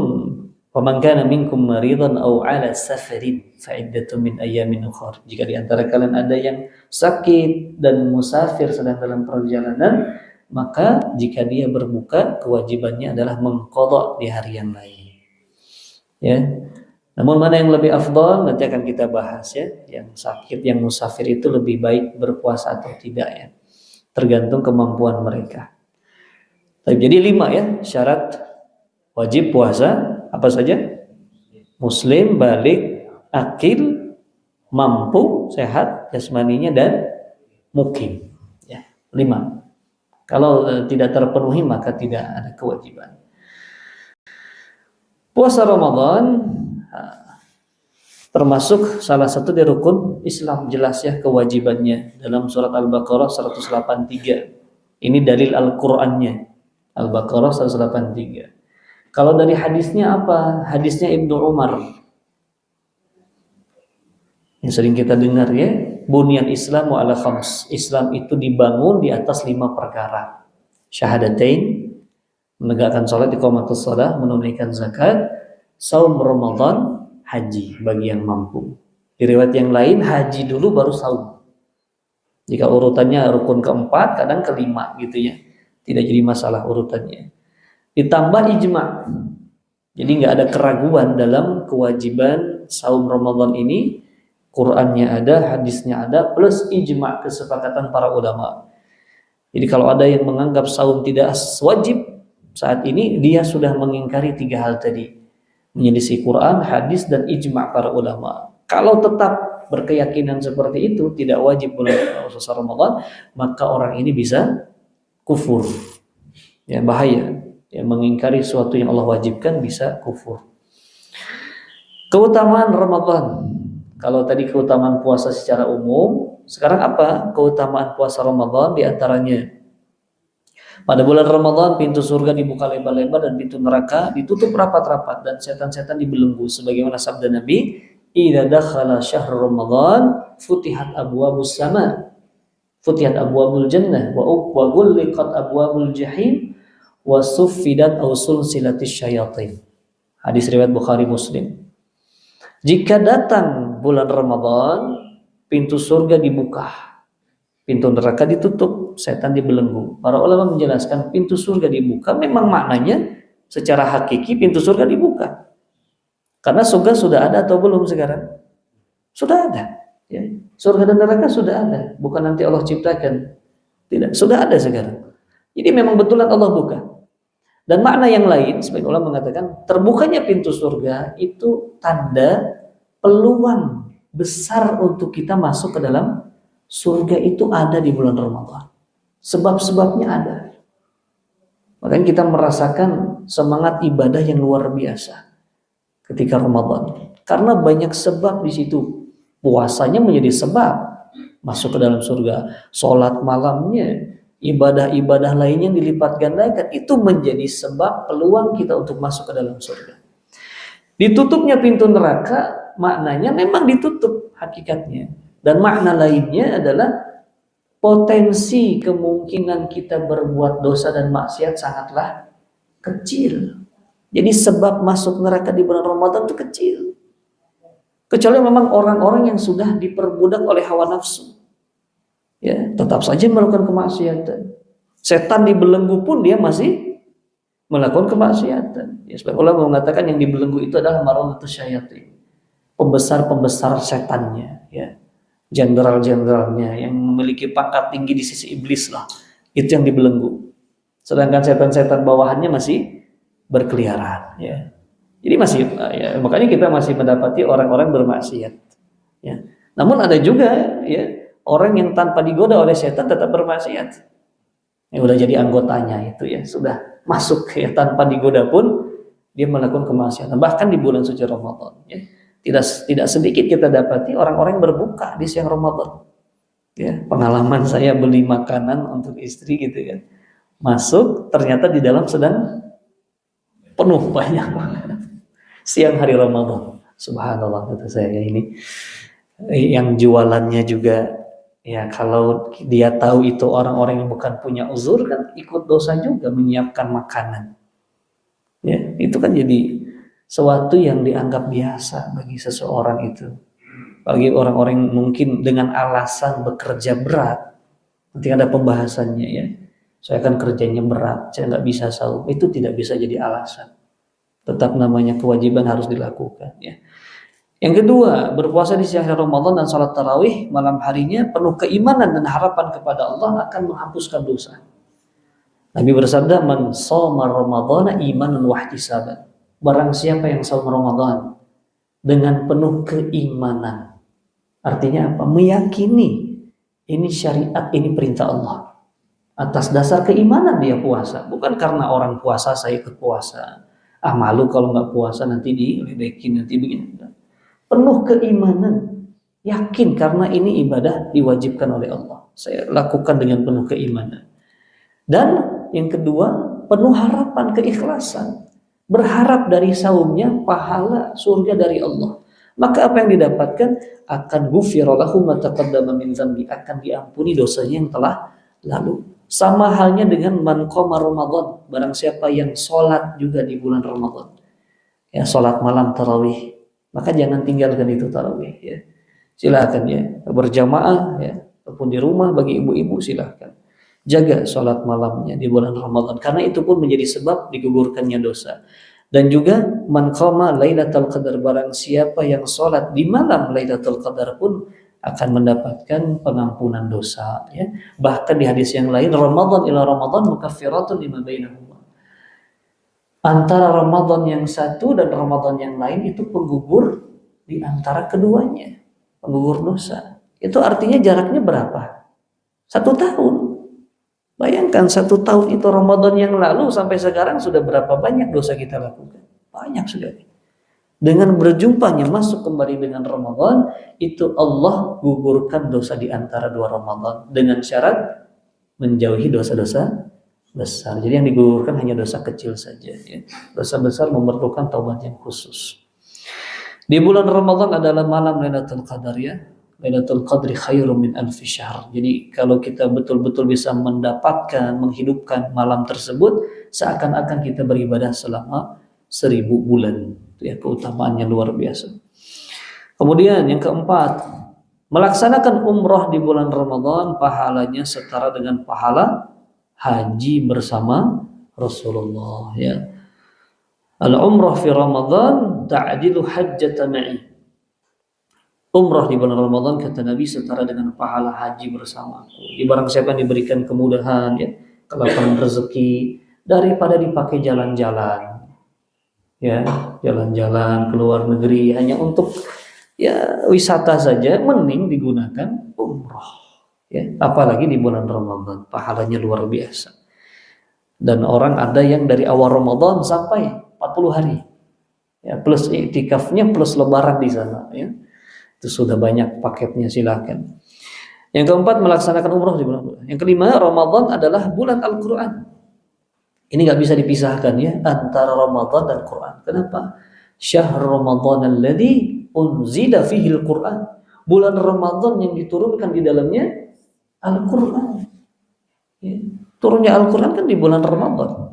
faman kana minkum maridan aw ala safarin fa iddatun min ayyamin ukhra. Jika di antara kalian ada yang sakit dan musafir sedang dalam perjalanan, maka jika dia berbuka, kewajibannya adalah mengqadha di hari yang lain. Ya. Namun mana yang lebih afdal nanti akan kita bahas ya. Yang sakit, yang musafir itu lebih baik berpuasa atau tidak ya. Tergantung kemampuan mereka. Jadi 5 ya syarat wajib puasa, apa saja? Muslim, balik, akil, mampu, sehat jasmaninya dan mukim. Ya, 5. Kalau tidak terpenuhi maka tidak ada kewajiban. Puasa Ramadan termasuk salah satu dari rukun Islam, jelas ya kewajibannya dalam surat Al-Baqarah 183. Ini dalil Al-Qur'annya. Al-Baqarah 183. Kalau dari hadisnya apa? Hadisnya Ibnu Umar. Yang sering kita dengar ya, bunyan Islamu ala khams. Islam itu dibangun di atas 5 perkara. Syahadatain, menegakkan salat, iqamatus shalah, menunaikan zakat, saum Ramadan, haji bagi yang mampu. Di riwayat yang lain haji dulu baru saum. Jika urutannya rukun keempat, kadang kelima gitu ya. Tidak jadi masalah urutannya. Ditambah ijma. Jadi nggak ada keraguan dalam kewajiban saum Ramadan ini. Qur'annya ada, hadisnya ada, plus ijma, kesepakatan para ulama. Jadi kalau ada yang menganggap saum tidak wajib saat ini, dia sudah mengingkari 3 hal tadi. Menyelisih Quran, hadis, dan ijma para ulama. Kalau tetap berkeyakinan seperti itu, tidak wajib bulan puasa Ramadan, maka orang ini bisa kufur. Ya, bahaya. Ya, mengingkari sesuatu yang Allah wajibkan bisa kufur. Keutamaan Ramadan. Kalau tadi keutamaan puasa secara umum, sekarang apa keutamaan puasa Ramadan? Di antaranya, pada bulan Ramadan pintu surga dibuka lebar-lebar dan pintu neraka ditutup rapat-rapat dan setan-setan dibelenggu, sebagaimana sabda Nabi, "Idza dakhala syahr Ramadan futihat abwabus sama, futihat abwabul jannah wa ghulliqat abwabul jahim wa suffidat aw sulsilatis syayatin." Hadis riwayat Bukhari Muslim. Jika datang bulan Ramadan, pintu surga dibuka, pintu neraka ditutup, setan dibelenggu. Para ulama menjelaskan pintu surga dibuka memang maknanya secara hakiki pintu surga dibuka. Karena surga sudah ada atau belum sekarang? Sudah ada. Ya. Surga dan neraka sudah ada. Bukan nanti Allah ciptakan. Tidak, sudah ada sekarang. Jadi memang betulan Allah buka. Dan makna yang lain, sebagian ulama mengatakan terbukanya pintu surga itu tanda peluang besar untuk kita masuk ke dalam surga itu ada di bulan Ramadan. Sebab-sebabnya ada. Makanya kita merasakan semangat ibadah yang luar biasa ketika Ramadan. Karena banyak sebab di situ. Puasanya menjadi sebab masuk ke dalam surga. Sholat malamnya, ibadah-ibadah lainnya yang dilipat gandakan, itu menjadi sebab peluang kita untuk masuk ke dalam surga. Ditutupnya pintu neraka, maknanya memang ditutup hakikatnya. Dan makna lainnya adalah potensi kemungkinan kita berbuat dosa dan maksiat sangatlah kecil. Jadi sebab masuk neraka di bulan Ramadan itu kecil. Kecuali memang orang-orang yang sudah diperbudak oleh hawa nafsu. Ya, tetap saja melakukan kemaksiatan. Setan dibelenggu pun dia masih melakukan kemaksiatan. Ya, sebab ulama mengatakan yang dibelenggu itu adalah maradatus syayatin. Pembesar-pembesar setannya, ya. Jenderal-jenderalnya yang memiliki pangkat tinggi di sisi iblis lah. Itu yang dibelenggu. Sedangkan setan-setan bawahannya masih berkeliaran, ya. Jadi masih, ya, makanya kita masih mendapati orang-orang bermaksiat. Ya. Namun ada juga, ya, orang yang tanpa digoda oleh setan tetap bermaksiat. Ya, udah jadi anggotanya itu, ya, sudah masuk, ya, tanpa digoda pun dia melakukan kemaksiatan. Bahkan di bulan suci Ramadan, ya, tidak sedikit kita dapati orang-orang berbuka di siang Ramadan. Ya, pengalaman saya beli makanan untuk istri gitu kan, masuk ternyata di dalam sedang penuh banyak siang hari Ramadan. Subhanallah, kata saya ini. Yang jualannya juga, ya, kalau dia tahu itu orang-orang yang bukan punya uzur kan ikut dosa juga menyiapkan makanan. Ya, itu kan jadi sesuatu yang dianggap biasa bagi seseorang itu. Bagi orang-orang yang mungkin dengan alasan bekerja berat. Nanti ada pembahasannya, ya. Saya kan kerjanya berat, saya nggak bisa sahur. Itu tidak bisa jadi alasan. Tetap namanya kewajiban harus dilakukan, ya. Yang kedua, berpuasa di siang hari Ramadan dan salat tarawih malam harinya penuh keimanan dan harapan kepada Allah akan menghapuskan dosa. Nabi bersabda, "Man shoma Ramadhana imanan wa ihtisaban." Barang siapa yang saum Ramadan dengan penuh keimanan. Artinya apa? Meyakini ini syariat, ini perintah Allah. Atas dasar keimanan dia puasa, bukan karena orang puasa saya ikut puasa. Ah, malu kalau nggak puasa nanti diledekin, nanti begini. Penuh keimanan, yakin karena ini ibadah diwajibkan oleh Allah. Saya lakukan dengan penuh keimanan. Dan yang kedua, penuh harapan, keikhlasan. Berharap dari saumnya pahala surga dari Allah. Maka apa yang didapatkan? Akan ghufira lahu ma taqaddama min dzambi, akan diampuni dosanya yang telah lalu. Sama halnya dengan man qama Ramadan, barang siapa yang sholat juga di bulan Ramadan. Ya, sholat malam tarawih. Maka jangan tinggalkan itu tarawih, ya. Silakan, ya, berjamaah, ya, ataupun di rumah bagi ibu-ibu silakan. Jaga sholat malamnya di bulan Ramadan karena itu pun menjadi sebab digugurkannya dosa. Dan juga man qama Lailatul Qadar, barang siapa yang sholat di malam Lailatul Qadar pun akan mendapatkan pengampunan dosa, ya. Bahkan di hadis yang lain, Ramadan ila Ramadan mukaffiratun lima bainahuma. Antara Ramadan yang satu dan Ramadan yang lain itu penggugur di antara keduanya, penggugur dosa. Itu artinya jaraknya berapa? 1 tahun. Bayangkan 1 tahun itu Ramadan yang lalu sampai sekarang sudah berapa banyak dosa kita lakukan? Banyak sekali. Dengan berjumpanya masuk kembali dengan Ramadan, itu Allah gugurkan dosa di antara 2 Ramadan dengan syarat menjauhi dosa-dosa besar. Jadi yang digugurkan hanya dosa kecil saja, ya. Dosa besar memerlukan taubat yang khusus. Di bulan Ramadan adalah malam Lailatul Qadar, ya. Lailatul Qadri khairum min alfi syahr. Jadi kalau kita betul-betul bisa mendapatkan, menghidupkan malam tersebut, seakan-akan kita beribadah selama 1000 bulan. Ya, keutamaannya luar biasa. Kemudian yang keempat, melaksanakan umrah di bulan Ramadan pahalanya setara dengan pahala haji bersama Rasulullah, ya. Al-umrah fi Ramadan ta'dilu hajjata ma'i. Umrah di bulan Ramadan kata Nabi setara dengan pahala haji bersamaku. Barang siapa yang diberikan kemudahan, ya, kelapangan rezeki, daripada dipakai jalan-jalan, ya, jalan-jalan ke luar negeri hanya untuk ya wisata saja, mending digunakan umroh, ya, apalagi di bulan Ramadan, pahalanya luar biasa. Dan orang ada yang dari awal Ramadan sampai 40 hari, ya, plus iktikafnya plus lebaran di sana, ya, itu sudah banyak paketnya, silakan. Yang keempat, melaksanakan umroh di bulan. Yang kelima, Ramadan adalah bulan Al-Quran. Ini nggak bisa dipisahkan, ya, antara Ramadan dan Quran. Kenapa? Syahr Ramadan alladzi unzila fihi al-Quran. Bulan Ramadan yang diturunkan di dalamnya Al-Quran. Ya. Turunnya Al-Quran kan di bulan Ramadan.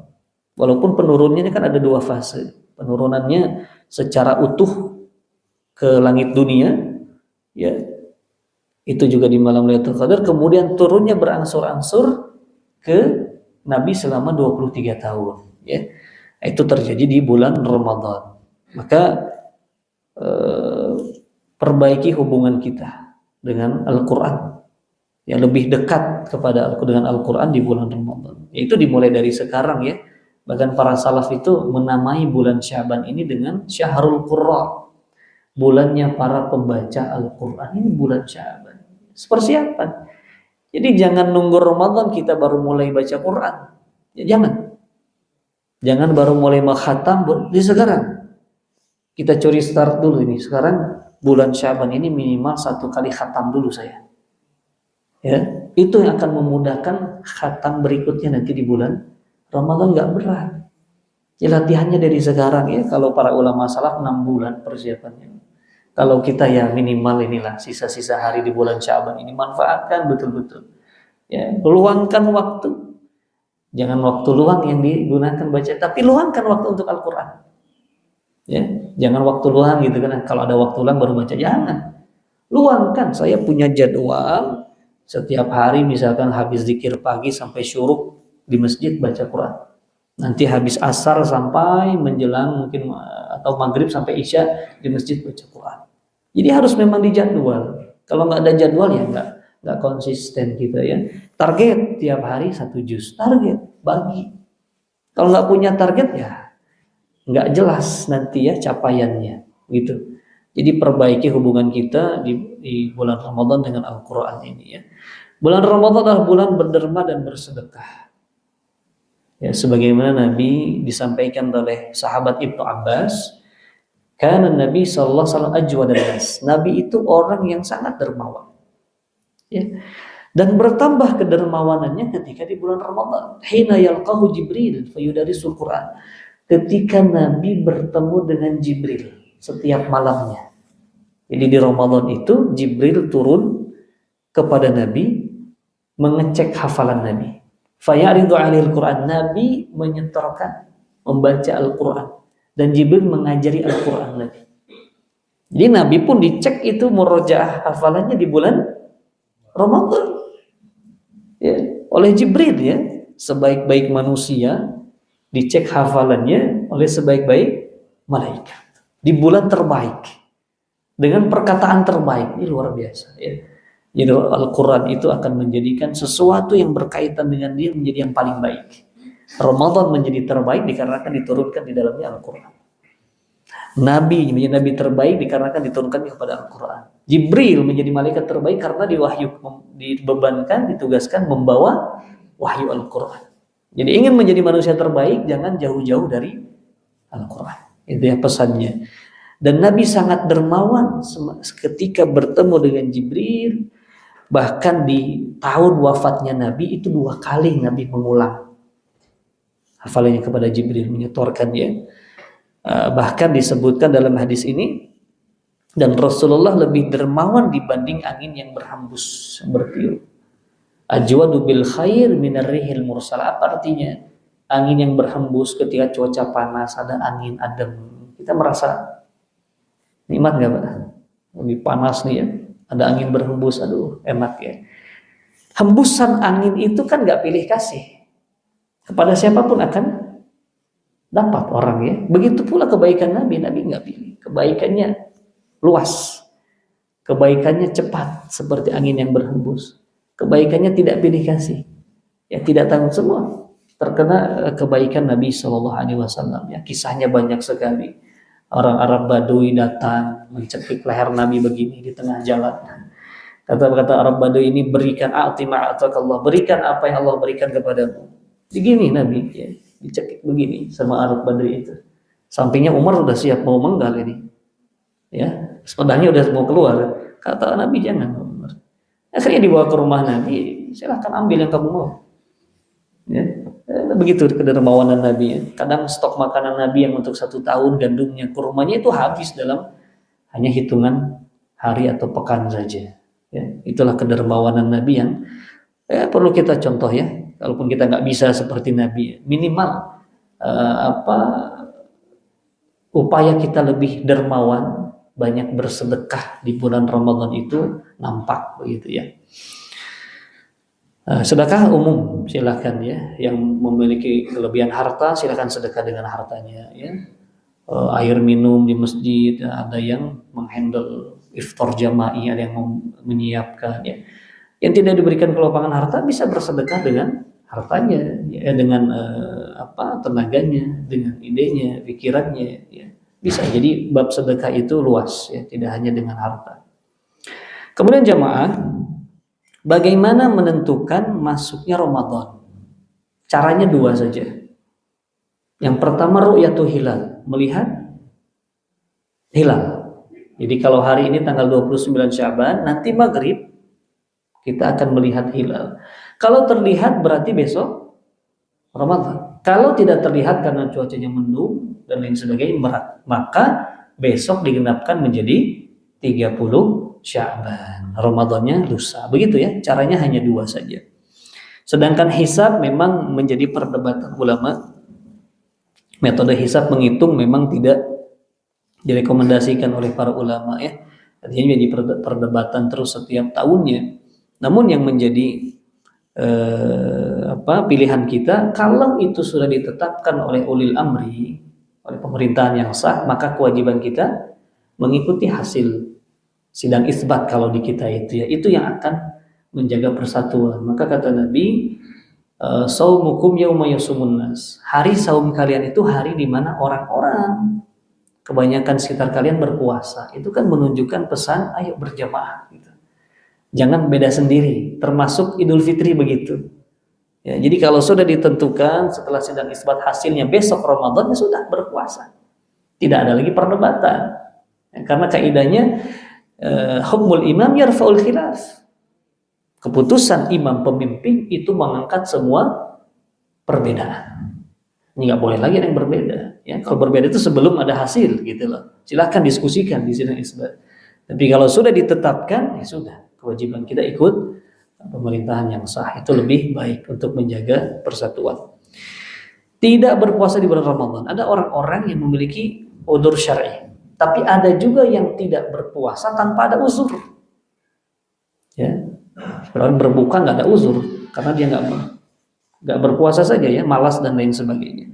Walaupun penurunannya kan ada dua fase. Penurunannya secara utuh ke langit dunia, ya, itu juga di malam Lailatul Qadar, kemudian turunnya berangsur-angsur ke Nabi selama 23 tahun, ya. Itu terjadi di bulan Ramadan. Maka perbaiki hubungan kita dengan Al-Qur'an, yang lebih dekat kepada dengan Al-Qur'an di bulan Ramadan. Itu dimulai dari sekarang, ya. Bahkan para salaf itu menamai bulan Syaban ini dengan Syahrul Qurra, bulannya para pembaca Al-Qur'an. Ini bulan Syaban, persiapan. Jadi jangan nunggu Ramadan kita baru mulai baca Quran. Ya, jangan baru mulai mengkhatam di sekarang. Kita curi start dulu ini. Sekarang bulan Syaban ini minimal 1 kali khatam dulu saya. Ya, itu yang akan memudahkan khatam berikutnya nanti di bulan Ramadan, nggak berat. Ya, latihannya dari sekarang, ya. Kalau para ulama salaf 6 bulan persiapannya. Kalau kita ya minimal inilah sisa-sisa hari di bulan Syaban ini manfaatkan betul-betul. Ya, luangkan waktu. Jangan waktu luang yang digunakan baca, tapi luangkan waktu untuk Al-Qur'an. Ya, jangan waktu luang gitu kan. Kalau ada waktu luang baru baca, jangan. Luangkan. Saya punya jadwal setiap hari, misalkan habis zikir pagi sampai syuruk di masjid baca Quran. Nanti habis asar sampai menjelang mungkin atau maghrib sampai isya di masjid baca Quran. Jadi harus memang dijadwal. Kalau nggak ada jadwal ya nggak konsisten kita, ya. Target tiap hari 1 juz, target bagi. Kalau nggak punya target ya nggak jelas nanti ya capaiannya, gitu. Jadi perbaiki hubungan kita di bulan Ramadan dengan Al-Quran ini, ya. Bulan Ramadan adalah bulan berderma dan bersedekah. Ya, sebagaimana Nabi disampaikan oleh sahabat Ibnu Abbas, karena Nabi sallallahu alaihi wasallam ajwadan nas. Nabi itu orang yang sangat dermawan. Ya. Dan bertambah kedermawanannya ketika di bulan Ramadan. Hina yalqahu Jibril fayudarisul Quran. Ketika Nabi bertemu dengan Jibril setiap malamnya. Jadi di Ramadan itu Jibril turun kepada Nabi mengecek hafalan Nabi. Fayaridu 'alil Quran. Nabi menyetorkan membaca Al-Quran. Dan Jibril mengajari Al-Quran Nabi. Jadi Nabi pun dicek itu murojaah hafalannya di bulan Ramadan, ya, oleh Jibril, ya. Sebaik-baik manusia dicek hafalannya oleh sebaik-baik malaikat di bulan terbaik dengan perkataan terbaik. Ini luar biasa, ya. Jadi Al-Quran itu akan menjadikan sesuatu yang berkaitan dengan dia menjadi yang paling baik. Ramadan menjadi terbaik dikarenakan diturunkan di dalamnya Al-Quran. Nabi menjadi nabi terbaik dikarenakan diturunkan kepada Al-Quran. Jibril menjadi malaikat terbaik karena dibebankan, ditugaskan membawa wahyu Al-Quran. Jadi ingin menjadi manusia terbaik, jangan jauh-jauh dari Al-Quran. Itu ya pesannya. Dan Nabi sangat dermawan ketika bertemu dengan Jibril. Bahkan di tahun wafatnya Nabi itu 2 kali Nabi mengulang hafalannya kepada Jibril, menyetorkan, ya. Bahkan disebutkan dalam hadis ini, dan Rasulullah lebih dermawan dibanding angin yang berhembus, bertiup. Ajwadu bil khair minar rihil mursal. Apa artinya? Angin yang berhembus ketika cuaca panas, ada angin adem, kita merasa nikmat nggak, Pak? Lebih panas nih, ya, ada angin berhembus, aduh enak, ya. Hembusan angin itu kan nggak pilih kasih. Kepada siapapun akan dapat orang, ya. Begitu pula kebaikan Nabi nggak pilih. Kebaikannya luas, kebaikannya cepat seperti angin yang berhembus. Kebaikannya tidak pilih kasih, ya, tidak tanggung semua. terkena kebaikan Nabi Shallallahu Alaihi Wasallam. Ya, kisahnya banyak sekali. Orang Arab Badui datang mencekik leher Nabi begini di tengah jalan. Kata Arab Badui ini, berikan a'ti ma'atakallah, berikan apa yang Allah berikan kepadamu. Begini Nabi, ya, dicekik begini sama Arab Badui itu. Sampingnya Umar udah siap mau menggal ini. Ya, sepedanya udah mau keluar. Kata Nabi, jangan Umar. Akhirnya dibawa ke rumah Nabi, silahkan ambil yang kamu mau. Ya, begitu kedermawanan Nabi. Ya. Kadang stok makanan Nabi yang untuk 1 tahun gandumnya kurmanya itu habis dalam hanya hitungan hari atau pekan saja. Ya, itulah kedermawanan Nabi yang perlu kita contoh ya. Kalaupun kita nggak bisa seperti Nabi, minimal upaya kita lebih dermawan, banyak bersedekah di bulan Ramadan itu nampak begitu ya. Sedekah umum silakan ya, yang memiliki kelebihan harta silakan sedekah dengan hartanya ya. Air minum di masjid, ada yang menghandle iftar jama'i, ada yang menyiapkan ya. Yang tidak diberikan kelapangan harta bisa bersedekah dengan hartanya ya, dengan tenaganya, dengan idenya, pikirannya ya. Bisa. Jadi bab sedekah itu luas ya, tidak hanya dengan harta. Kemudian jamaah, bagaimana menentukan masuknya Ramadan? Caranya 2 saja. Yang pertama ru'yatul hilal, melihat hilal. Jadi kalau hari ini tanggal 29 Sya'ban, nanti maghrib kita akan melihat hilal. Kalau terlihat berarti besok Ramadan. Kalau tidak terlihat karena cuacanya mendung dan lain sebagainya, maka besok digenapkan menjadi 30 Sya'ban. Ramadannya lusa. Begitu ya, caranya hanya 2 saja. Sedangkan hisab memang menjadi perdebatan ulama. Metode hisab menghitung memang tidak direkomendasikan oleh para ulama ya. Artinya jadi perdebatan terus setiap tahunnya. Namun yang menjadi pilihan kita, kalau itu sudah ditetapkan oleh ulil amri, oleh pemerintahan yang sah, maka kewajiban kita mengikuti hasil sidang isbat kalau di kita itu ya. Itu yang akan menjaga persatuan. Maka kata Nabi, saumukum yauma yasumun nas. Hari saum kalian itu hari di mana orang-orang kebanyakan sekitar kalian berpuasa. Itu kan menunjukkan pesan ayo berjamaah gitu. Jangan beda sendiri, termasuk Idul Fitri begitu. Ya, jadi kalau sudah ditentukan setelah sidang isbat hasilnya besok Ramadan, ya sudah berpuasa. Tidak ada lagi perdebatan. Ya, karena kaidahnya hukmul imam yarfa'ul khilaf. Keputusan imam pemimpin itu mengangkat semua perbedaan. Ini nggak boleh lagi ada yang berbeda. Ya, kalau berbeda itu sebelum ada hasil gitu loh. Silahkan diskusikan di sidang isbat. Tapi kalau sudah ditetapkan, ya sudah. Kewajiban kita ikut pemerintahan yang sah, itu lebih baik untuk menjaga persatuan. Tidak berpuasa di bulan Ramadan. Ada orang-orang yang memiliki udzur syar'i, tapi ada juga yang tidak berpuasa tanpa ada uzur. Ya, orang berbuka nggak ada uzur karena dia nggak berpuasa saja ya, malas dan lain sebagainya.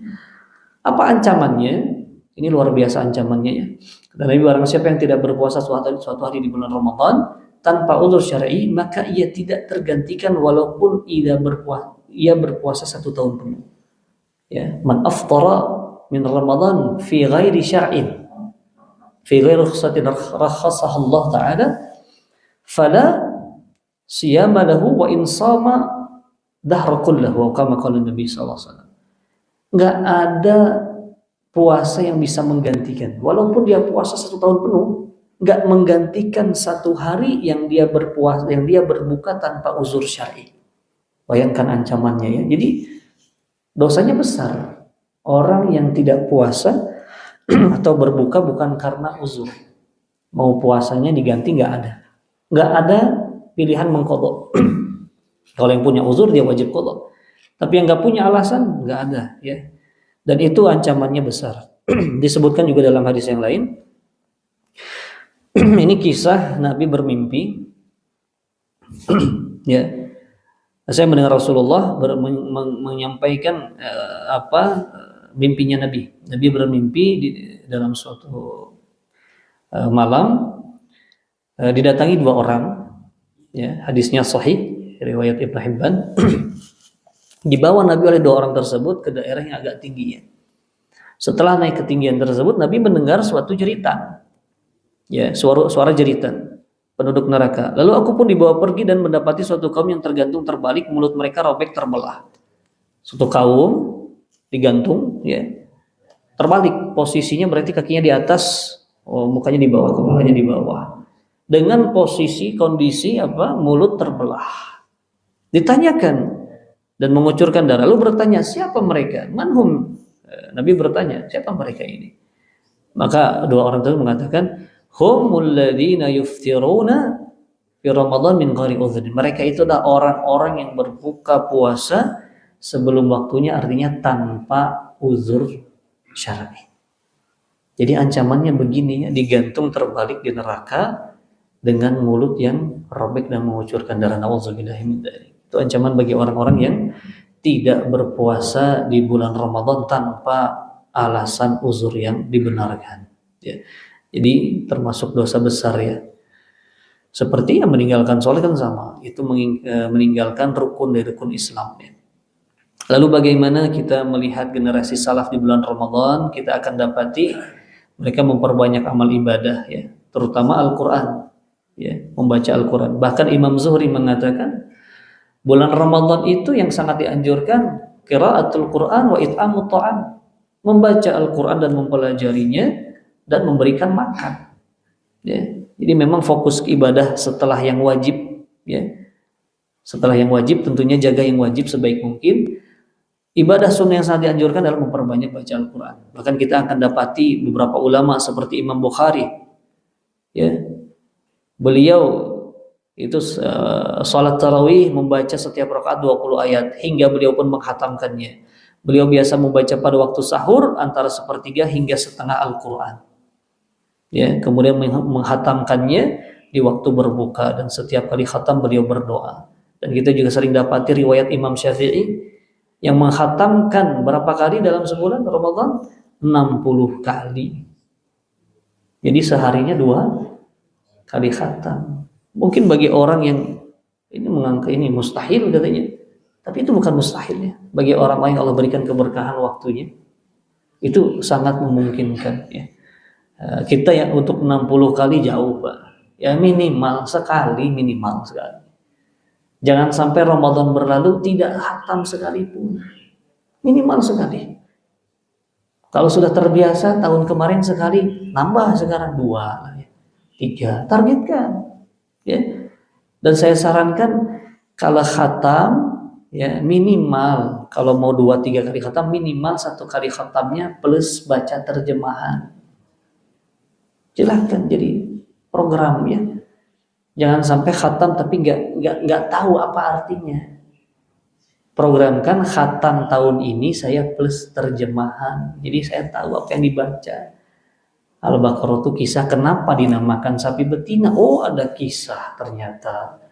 Apa ancamannya? Ini luar biasa ancamannya ya. Kata Nabi, barang siapa yang tidak berpuasa suatu hari di bulan Ramadan tanpa udzur syar'i, maka ia tidak tergantikan walaupun ia berpuasa 1 tahun penuh. Ya, man aftara min Ramadan fi ghairi syar'in, fi ghairi rukhsatin rakhasah Allah Ta'ala, fala siyama lahu wa in sama dahra kullahu, kama qala Nabi sallallahu alaihi wasallam. Enggak ada puasa yang bisa menggantikan, walaupun dia puasa 1 tahun penuh, nggak menggantikan 1 hari yang dia berpuasa, yang dia berbuka tanpa uzur syar'i. Bayangkan ancamannya ya. Jadi dosanya besar. Orang yang tidak puasa atau berbuka bukan karena uzur, mau puasanya diganti nggak ada pilihan mengqadha. Kalau yang punya uzur dia wajib qadha. Tapi yang nggak punya alasan nggak ada ya. Dan itu ancamannya besar. Disebutkan juga dalam hadis yang lain. Ini kisah Nabi bermimpi. Ya, saya mendengar Rasulullah menyampaikan mimpinya Nabi. Nabi bermimpi dalam suatu malam didatangi 2 orang. Ya, hadisnya sahih riwayat Ibnu Hibban. Dibawa Nabi oleh dua orang tersebut ke daerah yang agak tinggi. Setelah naik ketinggian tersebut, Nabi mendengar suatu jeritan, ya, suara jeritan penduduk neraka. Lalu aku pun dibawa pergi dan mendapati suatu kaum yang tergantung terbalik, mulut mereka robek terbelah. Suatu kaum digantung, ya, terbalik posisinya, berarti kakinya di atas, mukanya di bawah, kepalanya di bawah. Dengan posisi kondisi apa? Mulut terbelah. Ditanyakan dan mengucurkan darah. Lalu bertanya, siapa mereka? Manhum? Nabi bertanya, siapa mereka ini? Maka dua orang itu mengatakan, humul ladzina yuftiruna fi Ramadan min ghairi udhrin. Mereka itu adalah orang-orang yang berbuka puasa sebelum waktunya, artinya tanpa uzur syar'i. Jadi ancamannya begini ya, digantung terbalik di neraka dengan mulut yang robek dan mengucurkan darah. Nauzubillahi min dzalik. Itu ancaman bagi orang-orang yang tidak berpuasa di bulan Ramadan tanpa alasan uzur yang dibenarkan. Ya. Jadi termasuk dosa besar ya. Seperti yang meninggalkan sholat kan sama, itu meninggalkan rukun dari rukun Islam ya. Lalu bagaimana kita melihat generasi salaf di bulan Ramadan? Kita akan dapati mereka memperbanyak amal ibadah ya, terutama Al-Quran ya, membaca Al-Quran. Bahkan Imam Zuhri mengatakan bulan Ramadan itu yang sangat dianjurkan qiraatul Quran wa it'amut ta'am, membaca Al-Quran dan mempelajarinya dan memberikan makan. Ya. Jadi memang fokus ibadah setelah yang wajib, ya. Setelah yang wajib tentunya jaga yang wajib sebaik mungkin. Ibadah sunnah yang sangat dianjurkan adalah memperbanyak baca Al-Quran. Bahkan kita akan dapati beberapa ulama seperti Imam Bukhari, ya. Beliau itu salat tarawih membaca setiap rakaat 20 ayat hingga beliau pun menghatamkannya. Beliau biasa membaca pada waktu sahur antara sepertiga hingga setengah Al-Quran. Ya, kemudian menghatamkannya di waktu berbuka dan setiap kali khatam beliau berdoa. Dan kita juga sering dapati riwayat Imam Syafi'i yang menghatamkan berapa kali dalam sebulan Ramadan? 60 kali. Jadi seharinya 2 kali khatam. Mungkin bagi orang yang ini menganggap ini mustahil katanya, tapi itu bukan mustahil ya. Bagi orang lain Allah berikan keberkahan waktunya, itu sangat memungkinkan ya. Kita yang untuk 60 kali jauh Pak, ya minimal sekali. Jangan sampai Ramadan berlalu tidak khatam sekalipun, minimal sekali. Kalau sudah terbiasa tahun kemarin sekali, nambah sekarang 2, 3, targetkan ya. Dan saya sarankan kalau khatam ya minimal, kalau mau 2-3 kali khatam, minimal 1 kali khatamnya plus baca terjemahan. Silahkan jadi program ya. Jangan sampai khatam tapi nggak tahu apa artinya. Programkan khatam tahun ini saya plus terjemahan. Jadi saya tahu apa yang dibaca. Al-Baqarah itu kisah kenapa dinamakan sapi betina. Oh ada kisah ternyata.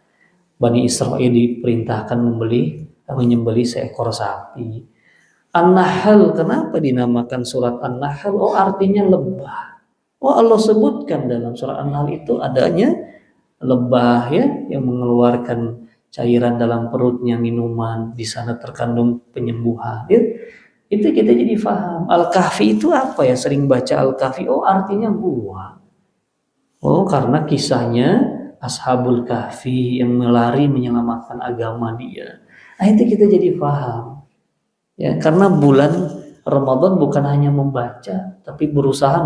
Bani Israel diperintahkan menyembelih seekor sapi. An-Nahl kenapa dinamakan surat An-Nahl? Oh artinya lebah. Oh Allah sebutkan dalam surah An-Nahl itu adanya lebah ya yang mengeluarkan cairan dalam perutnya, minuman, di sana terkandung penyembuhan. Ya. Itu kita jadi paham. Al-Kahfi itu apa ya? Sering baca Al-Kahfi. Oh artinya gua. Oh karena kisahnya Ashabul Kahfi yang melari menyelamatkan agama dia. Nah itu kita jadi paham. Ya karena bulan Ramadan bukan hanya membaca, tapi berusaha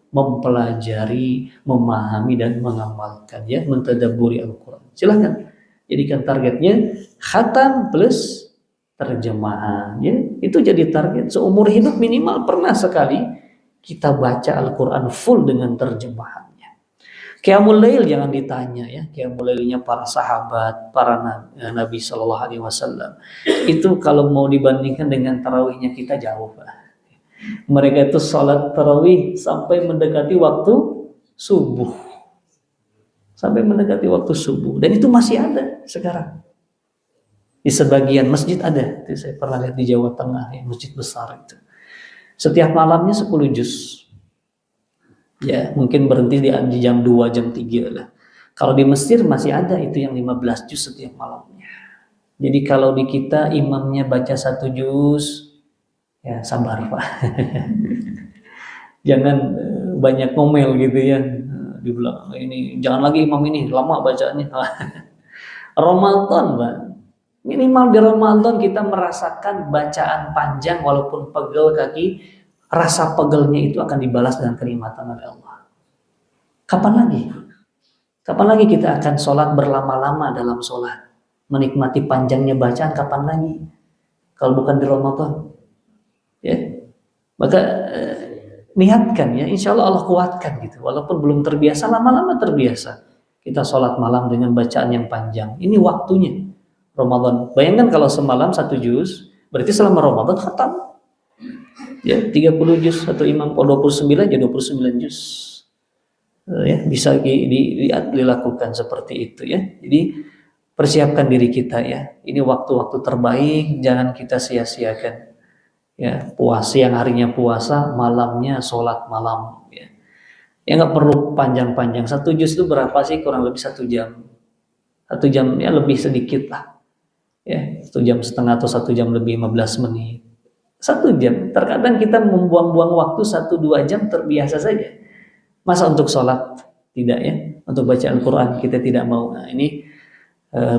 mempelajari, memahami dan mengamalkan ya, mentadabburi Al-Qur'an. Silakan jadikan targetnya khatam plus terjemahan ya. Itu jadi target seumur hidup minimal pernah sekali kita baca Al-Qur'an full dengan terjemahannya. Qiyamul Lail jangan ditanya ya, Qiyamul Lailnya para sahabat, para Nabi sallallahu alaihi wasallam. Itu kalau mau dibandingkan dengan tarawihnya kita jauh, Pak. Mereka itu sholat tarawih sampai mendekati waktu subuh. Sampai mendekati waktu subuh. Dan itu masih ada sekarang. Di sebagian masjid ada. Itu saya pernah lihat di Jawa Tengah, ya, masjid besar itu. Setiap malamnya 10 juz. Ya, mungkin berhenti di jam 2, jam 3 lah. Kalau di Mesir masih ada itu yang 15 juz setiap malamnya. Jadi kalau di kita imamnya baca 1 juz, ya sabar Pak. Jangan banyak ngomel gitu ya. Dibilang ini jangan lagi imam ini lama bacanya. Ramadan Pak. Minimal di Ramadan kita merasakan bacaan panjang walaupun pegel kaki, rasa pegelnya itu akan dibalas dengan kenikmatan oleh Allah. Kapan lagi? Kapan lagi kita akan sholat berlama-lama dalam sholat? Menikmati panjangnya bacaan kapan lagi? Kalau bukan di Ramadan. Ya. Maka niatkan ya, insya Allah Allah kuatkan gitu. Walaupun belum terbiasa, lama-lama terbiasa. Kita sholat malam dengan bacaan yang panjang. Ini waktunya. Ramadan. Bayangkan kalau semalam 1 juz, berarti selama Ramadan khatam. Ya, 30 juz atau imam 29 ya 29 juz. Ya, bisa dilakukan seperti itu ya. Jadi persiapkan diri kita ya. Ini waktu-waktu terbaik, jangan kita sia-siakan. Ya, puasa yang harinya puasa, malamnya sholat malam ya. Ya nggak perlu panjang-panjang. 1 juz itu berapa sih? Kurang lebih 1 jam. 1 jam ya lebih sedikit lah. Ya, 1,5 jam atau 1 jam lebih 15 menit. 1 jam. Terkadang kita membuang-buang waktu 1-2 jam terbiasa saja. Masa untuk sholat tidak ya? Untuk baca Al-Quran kita tidak mau. Nah, ini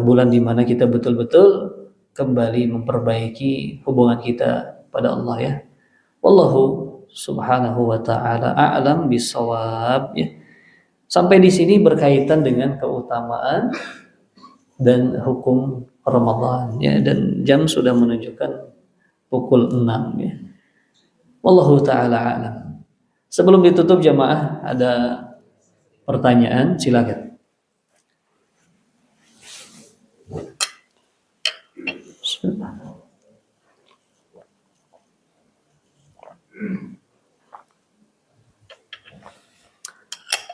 bulan dimana kita betul-betul kembali memperbaiki hubungan kita pada Allah ya. Wallahu subhanahu wa ta'ala a'lam bisawab ya. Sampai di sini berkaitan dengan keutamaan dan hukum Ramadan ya, dan jam sudah menunjukkan pukul 6 ya. Wallahu ta'ala a'lam. Sebelum ditutup jamaah ada pertanyaan, silakan.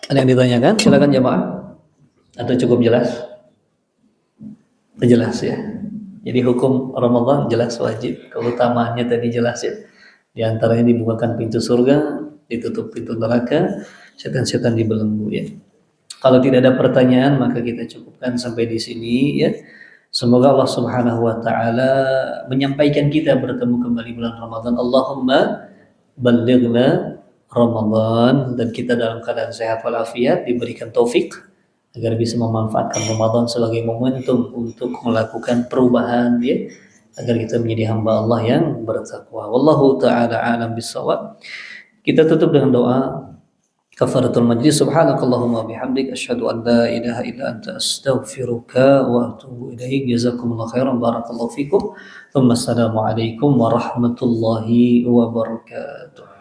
Ada yang ditanyakan? Silakan jamaah. Atau cukup jelas? Jelas ya. Jadi hukum Ramadan jelas wajib. Keutamaannya tadi jelas ya. Di antaranya dibukakan pintu surga, ditutup pintu neraka, setan-setan dibelenggu ya. Kalau tidak ada pertanyaan maka kita cukupkan sampai di sini ya. Semoga Allah Subhanahu wa taala menyampaikan kita bertemu kembali bulan Ramadan. Allahumma ballighna Ramadan, dan kita dalam keadaan sehat walafiat, diberikan taufik agar bisa memanfaatkan Ramadan sebagai momentum untuk melakukan perubahan ya, agar kita menjadi hamba Allah yang bertakwa. Wallahu taala a'lam bissawab. Kita tutup dengan doa kafaratul majlis. Subhanakallahumma bihamdik asyhadu an la ilaha illa anta astaghfiruka wa atubu ilaik. Jazakumullahu khairan, barakallahu fikum. Assalamu alaikum warahmatullahi wabarakatuh.